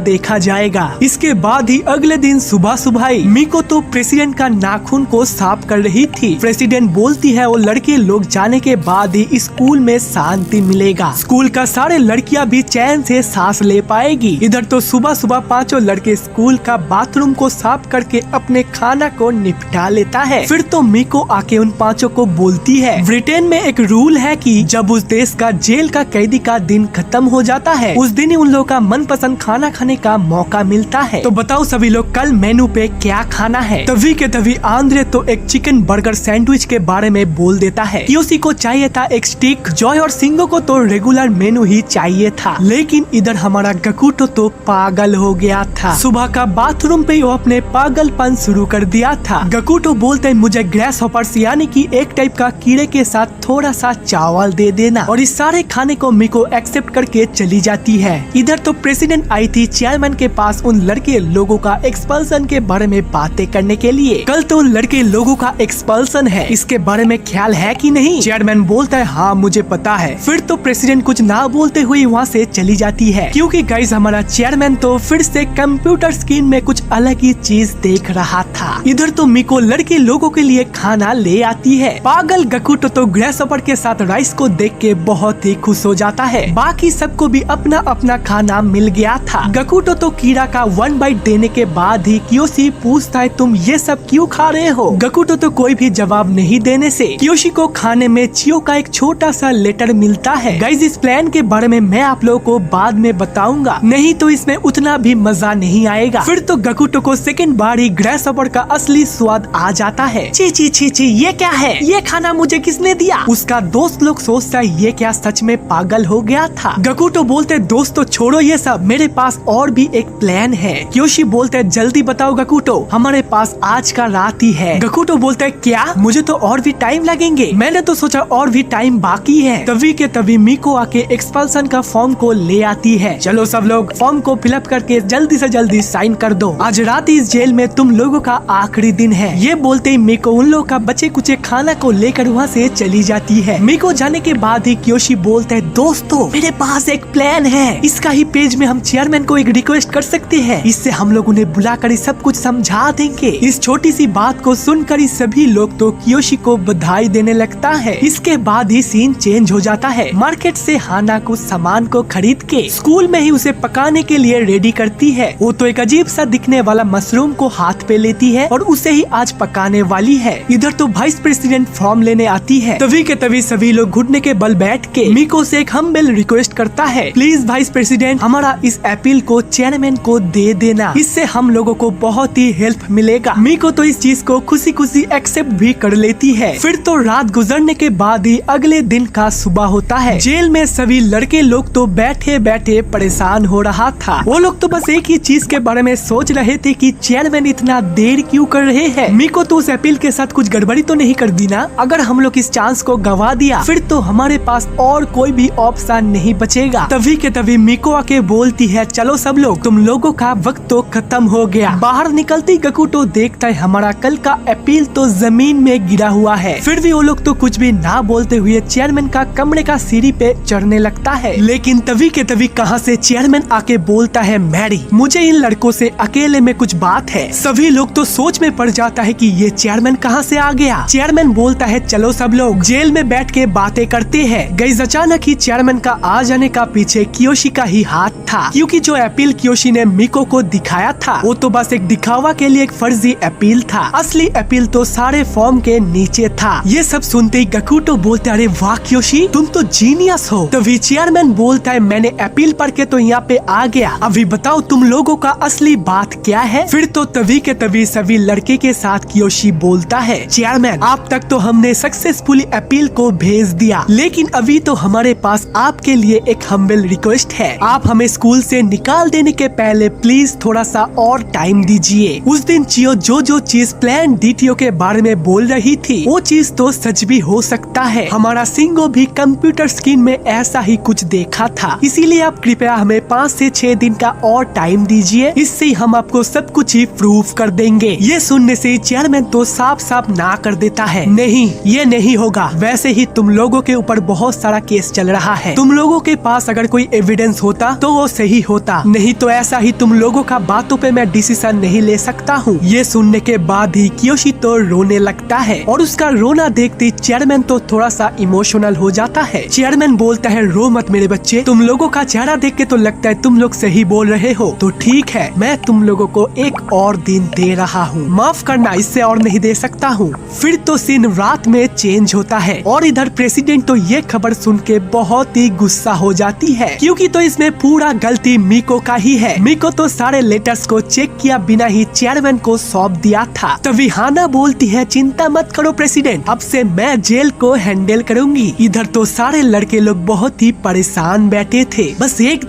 देखा जाएगा। इसके बाद ही अगले दिन सुबह सुबह ही मिको तो प्रेसिडेंट का नाखून को साफ कर रही थी। प्रेसिडेंट बोलती है, वो लड़के लोग जाने के बाद ही स्कूल में शांति मिलेगा, स्कूल का सारे लड़कियां भी चैन से सांस ले पाएगी। इधर तो सुबह सुबह पांचों लड़के स्कूल का बाथरूम को साफ करके अपने खाना को निपटा लेता है। फिर तो मिको आके उन पांचों को बोलती है, ब्रिटेन में एक रूल है कि जब उस देश का जेल का कैदी का दिन खत्म हो जाता है उस दिन ही उन लोगों का मनपसंद खाना खाने का मौका मिलता है। तो बताओ सभी लोग कल मेनू पे क्या खाना है? तभी के तभी आंद्रे तो एक चिकन बर्गर सैंडविच के बारे में बोल देता है। कियोशी को चाहिए था एक स्टिक, जॉय और सिंगो को तो रेगुलर मेनू ही चाहिए था, लेकिन इधर हमारा गकुटो तो पागल हो गया था। सुबह का बाथरूम पे वो अपने पागलपन शुरू कर दिया था। गकुटो बोलते हैं, मुझे ग्रेस हॉपर्स यानी कि एक टाइप का कीड़े के साथ थोड़ा सा चावल दे देना, और इस सारे खाने को मिको एक्सेप्ट करके चली जाती है। इधर तो प्रेसिडेंट आई थी चेयरमैन के पास उन लड़के लोगों का एक्सपल्सन के बारे में बातें करने के लिए। कल तो उन लड़के लोगों का एक्सपल्सन है, इसके बारे में ख्याल है कि नहीं? चेयरमैन बोलता है, हाँ मुझे पता है। फिर तो प्रेसिडेंट कुछ ना बोलते हुए वहाँ से चली जाती है क्योंकि गाइस हमारा चेयरमैन तो फिर से कंप्यूटर स्क्रीन में कुछ अलग ही चीज देख रहा था। इधर तो मिको लड़के लोगों के लिए खाना ले आती है। पागल गकुटो तो ग्रेसहॉपर के साथ राइस को देख के बहुत ही खुश हो जाता है। बाकी सबको भी अपना अपना खाना मिल गया था। गकुटो तो कीड़ा का 1 बाइट देने के बाद ही कियोशी पूछता है, तुम ये सब क्यों खा रहे हो? गकुटो तो कोई भी जवाब नहीं देने से कियोशी को खाने में चियो का एक छोटा सा लेटर मिलता है। गाइस इस प्लान के बारे में मैं आप लोगों को बाद में बताऊंगा, नहीं तो इसमें उतना भी मजा नहीं आएगा। फिर तो गकुटो को सेकंड बार ही ग्रेसहॉपर का असली स्वाद आ जाता है। ची ची ची ची, ये क्या है? ये खाना मुझे किसने दिया? उसका दोस्त लोग सोचता है ये क्या सच में पागल हो गया था? गकुटो बोलते दोस्त तो छोड़ो छोड़ो ये सब, मेरे पास और भी एक प्लान है। कियोशी बोलता है जल्दी बताओ गकुटो, हमारे पास आज का रात ही है। गकुटो बोलता है क्या, मुझे तो और भी टाइम लगेंगे, मैंने तो सोचा और भी टाइम बाकी है। तभी के तभी मिको आके एक्सपल्सन का फॉर्म को ले आती है। चलो सब लोग फॉर्म को फिलअप करके जल्दी से जल्दी साइन कर दो, आज रात इस जेल में तुम लोगों का आखिरी दिन है। ये बोलते ही मिको उन लोगों का बचे कुचे खाना को लेकर वहाँ से चली जाती है। मिको जाने के बाद ही कियोशी बोलता है दोस्तों मेरे पास एक प्लान है, इसका ही पेज में हम चेयरमैन को एक रिक्वेस्ट कर सकते हैं, इससे हम लोग उन्हें बुलाकर सब कुछ समझा देंगे। इस छोटी सी बात को सुनकर ही सभी लोग तो कियोशी को बधाई देने लगता है। इसके बाद ही सीन चेंज हो जाता है। मार्केट से हाना कुछ सामान को खरीद के स्कूल में ही उसे पकाने के लिए रेडी करती है। वो तो एक अजीब सा दिखने वाला मशरूम को हाथ पे लेती है और उसे ही आज पकाने वाली है। इधर तो वाइस प्रेसिडेंट फॉर्म लेने आती है। तभी के तभी सभी लोग घुटने के बल बैठ के मिको से एक हम्बल रिक्वेस्ट करता है, प्लीज वाइस प्रेसिडेंट हमारा इस अपील को चेयरमैन को दे देना, इससे हम लोगों को बहुत ही हेल्प मिलेगा। मिको तो इस चीज को खुशी खुशी एक्सेप्ट भी कर लेती है। फिर तो रात गुजरने के बाद ही अगले दिन का सुबह होता है। जेल में सभी लड़के लोग तो बैठे बैठे परेशान हो रहा था। वो लोग तो बस एक ही चीज के बारे में सोच रहे थे कि चेयरमैन इतना देर क्यों कर रहे हैं। मिको तो उस अपील के साथ कुछ गड़बड़ी तो नहीं कर दी ना, अगर हम लोग इस चांस को गवा दिया फिर तो हमारे पास और कोई भी ऑप्शन नहीं बचेगा। तभी के तभी मिको आके बोलती है चलो सब लोग तुम लोगों का वक्त तो खत्म हो गया। बाहर निकलती गकुटो देखता है हमारा कल का अपील तो जमीन में गिरा हुआ है। फिर भी वो लोग तो कुछ भी ना बोलते हुए चेयरमैन का कमरे का सीढ़ी पे चढ़ने लगता है। लेकिन तभी के तभी कहां से चेयरमैन आके बोलता है मैरी मुझे इन लड़कों से अकेले में कुछ बात है। सभी लोग तो सोच में पड़ जाता है कि ये चेयरमैन कहां से आ गया। चेयरमैन बोलता है चलो सब लोग जेल में बैठ के बातें करते हैं। गाइस अचानक ही चेयरमैन का आ जाने का पीछे कियोशी का ही हाथ था, क्योंकि जो अपील कियोशी ने मिको को दिखाया था वो तो बस एक दिखावा के लिए एक फर्जी अपील था। असली अपील तो सारे फॉर्म के नीचे था। ये सब सुनते ही गकुटो बोलते अरे वाह कियोशी तुम तो जीनियस हो। तभी चेयरमैन बोलता है मैंने अपील पढ़ के तो यहाँ पे आ गया, अभी बताओ तुम लोगों का असली बात क्या है। फिर तो तभी के तभी सभी लड़के के साथ कियोशी बोलता है चेयरमैन आप तक तो हमने सक्सेसफुली अपील को भेज दिया, लेकिन अभी तो हमारे पास आपके लिए एक हम्बल रिक्वेस्ट है, आप हमें स्कूल से निकाल देने के पहले प्लीज थोड़ा सा और टाइम दीजिए। उस दिन चियो जो चीज प्लान डीटीओ के बारे में बोल रही थी वो चीज तो सच भी हो सकता है। हमारा सिंगो भी कंप्यूटर स्क्रीन में ऐसा ही कुछ देखा था, इसीलिए आप कृपया हमें 5 से 6 दिन का और टाइम दीजिए, इससे हम आपको सब कुछ ही प्रूफ कर देंगे। ये सुनने से चेयरमैन तो साफ साफ ना कर देता है, नहीं ये नहीं होगा, वैसे ही तुम लोगों के ऊपर बहुत सारा केस चल रहा है, तुम लोगों के पास अगर कोई एविडेंस होता तो वो सही होता, नहीं तो ऐसा ही तुम लोगों का बातों पे मैं डिसीजन नहीं ले सकता हूँ। ये सुनने के बाद ही कियोशी तो रोने लगता है और उसका रोना देखते चेयरमैन तो थोड़ा सा इमोशनल हो जाता है। चेयरमैन बोलता है रो मत मेरे बच्चे, तुम लोगों का चेहरा देख के तो लगता है तुम लोग सही बोल रहे हो, तो ठीक है मैं तुम लोगों को एक और दिन दे रहा हूँ, माफ करना इससे और नहीं दे सकता हूँ। फिर तो सीन रात में चेंज होता है और इधर प्रेसिडेंट तो ये खबर सुन के बहुत ही गुस्सा हो जाती है, क्योंकि तो इसमें पूरा गलती मिको का ही है। मिको तो सारे लेटर्स को चेक किया बिना ही चेयरमैन को सौंप दिया था। तभी हाना बोलती है चिंता मत करो प्रेसिडेंट, अब से मैं जेल को हैंडल करूंगी। इधर तो सारे लड़के लोग बहुत ही परेशान बैठे थे, बस एक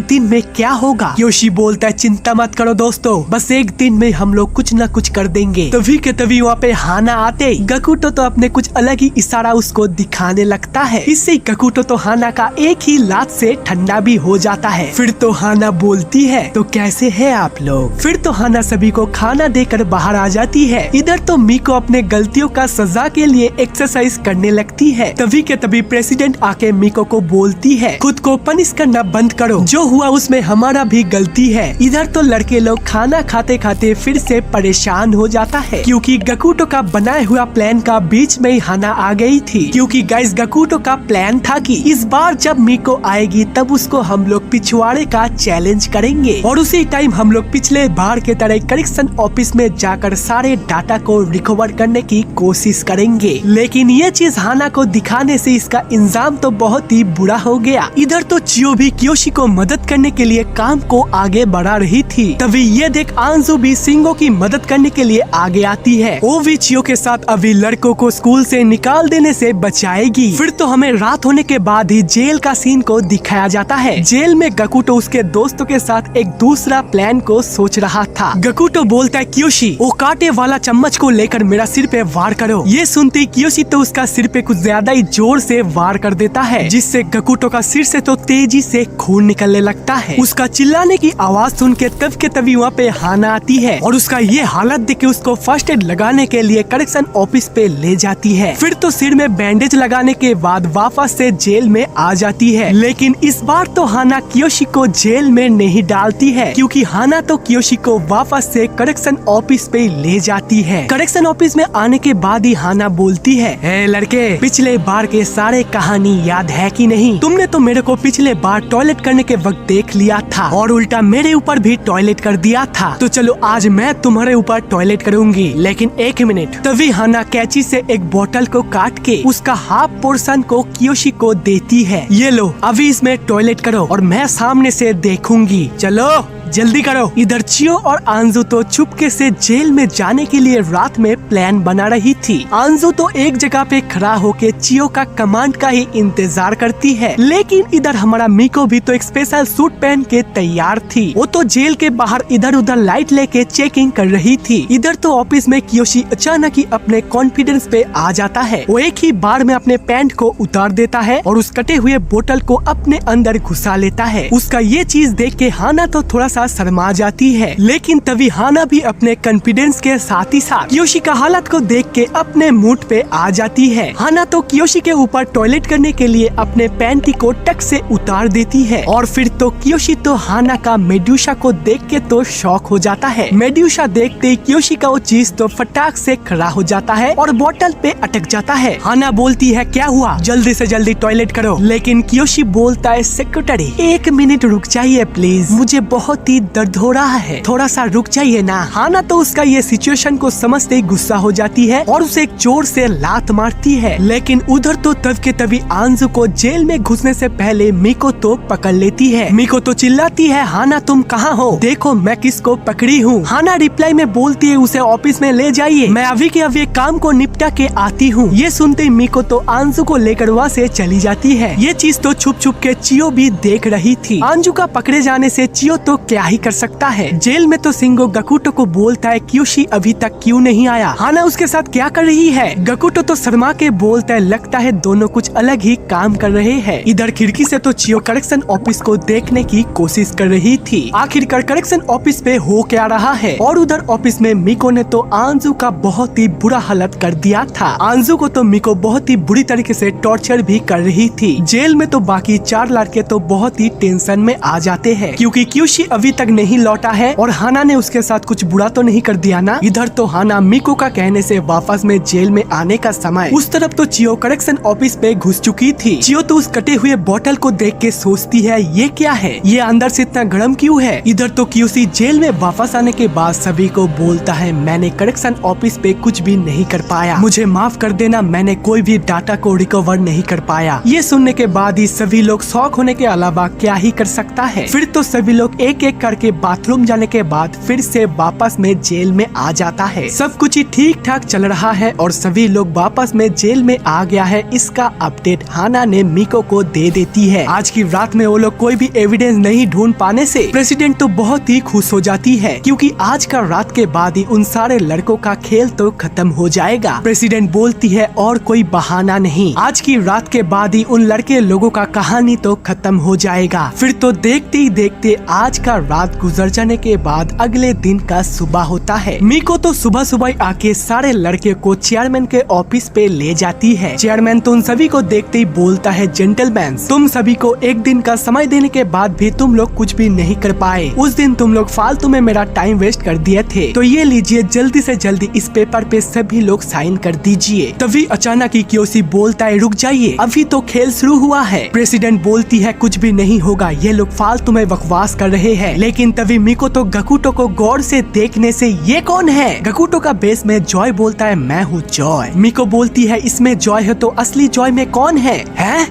दिन में क्या होगा। कियोशी बोलता है चिंता मत करो दोस्तों, बस एक दिन में हम लोग कुछ न कुछ कर देंगे। तभी के तभी वहाँ पे हाना आते गकुटो तो अपने कुछ अलग ही इशारा उसको दिखाने लगता है, इससे गकुटो तो हाना का एक ही लात से ठंडा भी हो जाता है। फिर तो हाना बोलती है तो कैसे है आप लोग। फिर तो हाना सभी को खाना देकर बाहर आ जाती है। इधर तो मिको अपने गलतियों का सजा के लिए एक्सरसाइज करने लगती है। तभी के तभी प्रेसिडेंट आके मिको को बोलती है खुद को पनिश करना बंद करो, जो हुआ उसमें हमारा भी गलती है। इधर तो लड़के लोग खाना खाते खाते फिर से परेशान हो जाता है, क्योंकि गकुटो का बनाया हुआ प्लान का बीच में ही हाना आ गई थी। क्योंकि गाइस गकुटो का प्लान था कि इस बार जब मिको आएगी तब उसको हम लोग पिछवाड़े का चैलेंज करेंगे और उसी टाइम हम लोग पिछले बार के तरह करेक्शन ऑफिस में जाकर सारे डाटा को रिकवर करने की कोशिश करेंगे। लेकिन ये चीज हाना को दिखाने से इसका इंजाम तो बहुत ही बुरा हो गया। इधर तो चियो भी कियोशी को मदद करने के लिए काम को आगे बढ़ा रही थी। तभी ये देख आंजू भी सिंगो की मदद करने के लिए आगे आती है। वो भी चियो के साथ अभी लड़कों को स्कूल से निकाल देने से बचाएगी। फिर तो हमें रात होने के बाद ही जेल का सीन को दिखाया जाता है। जेल जेल में गकुटो उसके दोस्तों के साथ एक दूसरा प्लान को सोच रहा था। गकुटो बोलता है कियोशी, वो कांटे वाला चम्मच को लेकर मेरा सिर पे वार करो। ये सुनते ही कियोशी तो उसका सिर पे कुछ ज्यादा ही जोर से वार कर देता है, जिससे गकुटो का सिर से तो तेजी से खून निकलने लगता है। उसका चिल्लाने की आवाज सुन के तब के तभी वहाँ पे हाना आती है और उसका ये हालत देख के उसको फर्स्ट एड लगाने के लिए करेक्शन ऑफिस पे ले जाती है। फिर तो सिर में बैंडेज लगाने के बाद वापस से जेल में आ जाती है। लेकिन इस बार तो हाना कियोशी को जेल में नहीं डालती है, क्योंकि हाना तो कियोशी को वापस से करेक्शन ऑफिस पे ले जाती है। करेक्शन ऑफिस में आने के बाद ही हाना बोलती है, ए लड़के, पिछले बार के सारे कहानी याद है कि नहीं? तुमने तो मेरे को पिछले बार टॉयलेट करने के वक्त देख लिया था और उल्टा मेरे ऊपर भी टॉयलेट कर दिया था, तो चलो आज मैं तुम्हारे ऊपर टॉयलेट करूंगी। लेकिन एक मिनट। तभी हाना कैंची से एक बोतल को काट के उसका हाफ पोर्शन को कियोशी को देती है। ये लो, अभी इसमें टॉयलेट करो और मैं सामने से देखूंगी। चलो जल्दी करो। इधर चियो और आंजू तो चुपके से जेल में जाने के लिए रात में प्लान बना रही थी। आंजू तो एक जगह पे खड़ा होके चियो का कमांड का ही इंतजार करती है, लेकिन इधर हमारा मिको भी तो एक स्पेशल सूट पहन के तैयार थी। वो तो जेल के बाहर इधर उधर लाइट लेके चेकिंग कर रही थी। इधर तो ऑफिस में कियोशी अचानक ही अपने कॉन्फिडेंस पे आ जाता है। वो एक ही बार में अपने पैंट को उतार देता है और उस कटे हुए बोतल को अपने अंदर घुसा लेता है। उसका ये चीज देख के हाना तो थोड़ा सा शर्मा जाती है, लेकिन तभी हाना भी अपने कॉन्फिडेंस के साथ ही साथ कियोशी का हालत को देख के अपने मूड पे आ जाती है। हाना तो कियोशी के ऊपर टॉयलेट करने के लिए अपने पैंटी को टक से उतार देती है और फिर तो कियोशी तो हाना का मेड्यूसा को देख के तो शॉक हो जाता है। मेड्यूसा देखते ही कियोशी का वो चीज तो फटाक से खड़ा हो जाता है और बोतल पे अटक जाता है। हाना बोलती है, क्या हुआ? जल्दी से जल्दी टॉयलेट करो। लेकिन कियोशी बोलता है, सेक्रेटरी एक मिनट रुक जाइए प्लीज, मुझे बहुत ही दर्द हो रहा है, थोड़ा सा रुक जाइए ना। हाना तो उसका ये सिचुएशन को समझते ही गुस्सा हो जाती है और उसे एक जोर से लात मारती है। लेकिन उधर तो तब के तभी आंजू को जेल में घुसने से पहले मिको तो पकड़ लेती है। मिको तो चिल्लाती है, हाना तुम कहाँ हो? देखो मैं किसको पकड़ी हूँ। हाना रिप्लाई में बोलती है, उसे ऑफिस में ले जाइए, मैं अभी के अभी काम को निपटा के आती हूँ। ये सुनते ही मिको तो आंजू को लेकर वहाँ से चली जाती है। ये चीज तो छुप छुप के चियो भी देख रही थी। आंजू का पकड़े जाने से चियो तो क्या ही कर सकता है। जेल में तो सिंगो गकुटो को बोलता है, कियोशी अभी तक क्यों नहीं आया? हाना उसके साथ क्या कर रही है? गकुटो तो शर्मा के बोलता है, लगता है दोनों कुछ अलग ही काम कर रहे हैं। इधर खिड़की से तो चियो करेक्शन ऑफिस को देखने की कोशिश कर रही थी। आखिरकार करेक्शन ऑफिस पे हो क्या रहा है। और उधर ऑफिस में मिको ने तो आंजू का बहुत ही बुरा हालत कर दिया था। आंजू को तो मिको बहुत ही बुरी तरीके से टॉर्चर भी कर रही थी। जेल में तो बाकी 4 लड़के तो बहुत ही टेंशन में आ जाते हैं, क्योंकि कियोशी अभी तक नहीं लौटा है और हाना ने उसके साथ कुछ बुरा तो नहीं कर दिया ना। इधर तो हाना मिको का कहने से वापस में जेल में आने का समय। उस तरफ तो चियो करेक्शन ऑफिस पे घुस चुकी थी। चियो तो उस कटे हुए बोतल को देख के सोचती है, ये क्या है? ये अंदर से इतना गर्म क्यों है? इधर तो कियोशी जेल में वापस आने के बाद सभी को बोलता है, मैंने करेक्शन ऑफिस पे कुछ भी नहीं कर पाया, मुझे माफ कर देना, मैंने कोई भी डाटा को रिकवर नहीं कर पाया। ये सुनने के बाद ही सभी लोग शॉक होने के अलावा क्या ही कर सकता है। फिर तो सभी लोग एक एक करके बाथरूम जाने के बाद फिर से वापस में जेल में आ जाता है। सब कुछ ही ठीक ठाक चल रहा है और सभी लोग वापस में जेल में आ गया है। इसका अपडेट हाना ने मिको को दे देती है। आज की रात में वो लोग कोई भी एविडेंस नहीं ढूंढ पाने से प्रेसिडेंट तो बहुत ही खुश हो जाती है, क्योंकि आज का रात के बाद ही उन सारे लड़कों का खेल तो खत्म हो जाएगा। प्रेसिडेंट बोलती है, और कोई बहाना नहीं, आज की रात के बाद ही उन लड़के लोगों का कहानी तो खत्म हो जाएगा। फिर तो देखते ही देखते आज का रात गुजर जाने के बाद अगले दिन का सुबह होता है। मिको तो सुबह सुबह आके सारे लड़के को चेयरमैन के ऑफिस पे ले जाती है। चेयरमैन तो उन सभी को देखते ही बोलता है, जेंटलमैन, तुम सभी को एक दिन का समय देने के बाद भी तुम लोग कुछ भी नहीं कर पाए। उस दिन तुम लोग फालतू में मेरा टाइम वेस्ट कर दिए थे, तो ये लीजिए, जल्दी से जल्दी इस पेपर पे सभी लोग साइन कर दीजिए। तभी अचानक ही कियोशी बोलता है, रुक जाइए, अभी तो खेल शुरू हुआ है। प्रेसिडेंट बोलती है, कुछ भी नहीं होगा, ये लोग फालतू में बकवास कर रहे हैं। है, लेकिन तभी मिको तो गकुटो को गौर से देखने से ये कौन है? गकुटो का बेस में जॉय बोलता है मैं हूँ जॉय। मिको बोलती है इसमें जॉय है तो असली जॉय में कौन है?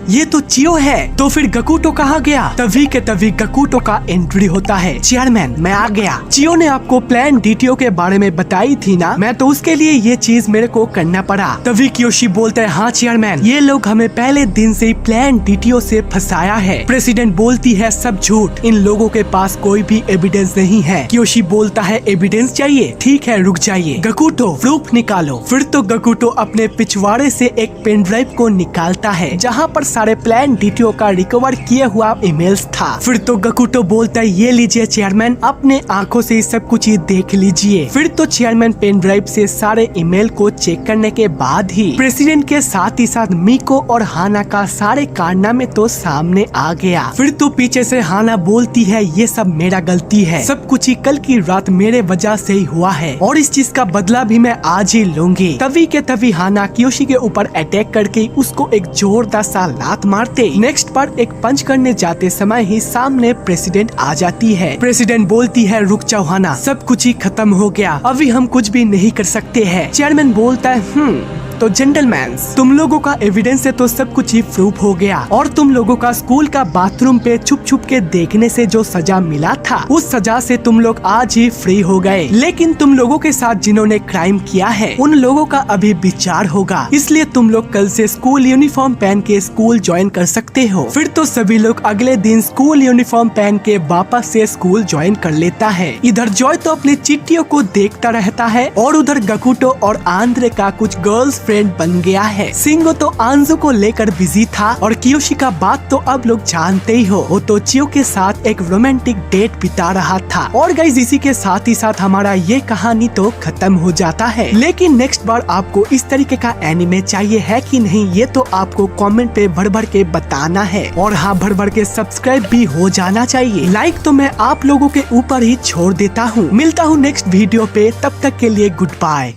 ये तो चियो है। तो फिर गकुटो कहाँ गया? तभी के तभी गकुटो का एंट्री होता है। चेयरमैन मैं आ गया। चियो ने आपको प्लान डीटीओ के बारे में बताई थी ना, मैं तो उसके लिए ये चीज मेरे को करना पड़ा। तभी कियोशी बोलता है हाँ चेयरमैन, ये लोग हमें पहले दिन से ही प्लान डीटीओ से फंसाया है। प्रेसिडेंट बोलती है सब झूठ, इन लोगों के पास कोई भी एविडेंस नहीं है। कियोशी बोलता है एविडेंस चाहिए, ठीक है रुक जाइए, गकुटो प्रूफ निकालो। फिर तो गकुटो अपने पिछवाड़े से एक पेन ड्राइव को निकालता है जहाँ पर सारे प्लान डीटीओ का रिकवर किया हुआ ईमेल्स था। फिर तो गकुटो बोलता है ये लीजिए चेयरमैन, अपने आंखों से सब कुछ ही देख लीजिए। फिर तो चेयरमैन पेन ड्राइव से सारे ईमेल को चेक करने के बाद ही प्रेसिडेंट के साथ ही साथ मिको और हाना का सारे कारनामे तो सामने आ गया। फिर तो पीछे से हाना बोलती है ये सब मेरा गलती है, सब कुछ ही कल की रात मेरे वजह से ही हुआ है और इस चीज का बदला भी मैं आज ही लूंगी। तभी के तभी हाना कियोशी के ऊपर अटैक करके उसको एक जोरदार सा लात मारते नेक्स्ट पर एक पंच करने जाते समय ही सामने प्रेसिडेंट आ जाती है। प्रेसिडेंट बोलती है रुक जाओ हाना, सब कुछ ही खत्म हो गया, अभी हम कुछ भी नहीं कर सकते हैं। चेयरमैन बोलता है तो जेंटलमैन तुम लोगों का एविडेंस से तो सब कुछ ही प्रूफ हो गया और तुम लोगों का स्कूल का बाथरूम पे छुप छुप के देखने से जो सजा मिला था उस सजा से तुम लोग आज ही फ्री हो गए, लेकिन तुम लोगों के साथ जिन्होंने क्राइम किया है उन लोगों का अभी विचार होगा, इसलिए तुम लोग कल से स्कूल यूनिफॉर्म पहन के स्कूल ज्वाइन कर सकते हो। फिर तो सभी लोग अगले दिन स्कूल यूनिफॉर्म पहन के वापस से स्कूल ज्वाइन कर लेता है। इधर जॉय तो अपनी चिट्ठियों को देखता रहता है और उधर गकुटो और आंद्रे का कुछ गर्ल्स फ्रेंड बन गया है। सिंगो तो आंजू को लेकर बिजी था और कियोशी का बात तो अब लोग जानते ही हो, वो तो चियो के साथ एक रोमांटिक डेट बिता रहा था। और गाइस इसी के साथ ही साथ हमारा ये कहानी तो खत्म हो जाता है, लेकिन नेक्स्ट बार आपको इस तरीके का एनिमे चाहिए है कि नहीं ये तो आपको कमेंट पे भर भर के बताना है और हाँ भर भर के सब्सक्राइब भी हो जाना चाहिए। लाइक तो मैं आप लोगों के ऊपर ही छोड़ देता हूँ। मिलता हूँ नेक्स्ट वीडियो पे, तब तक के लिए गुड बाय।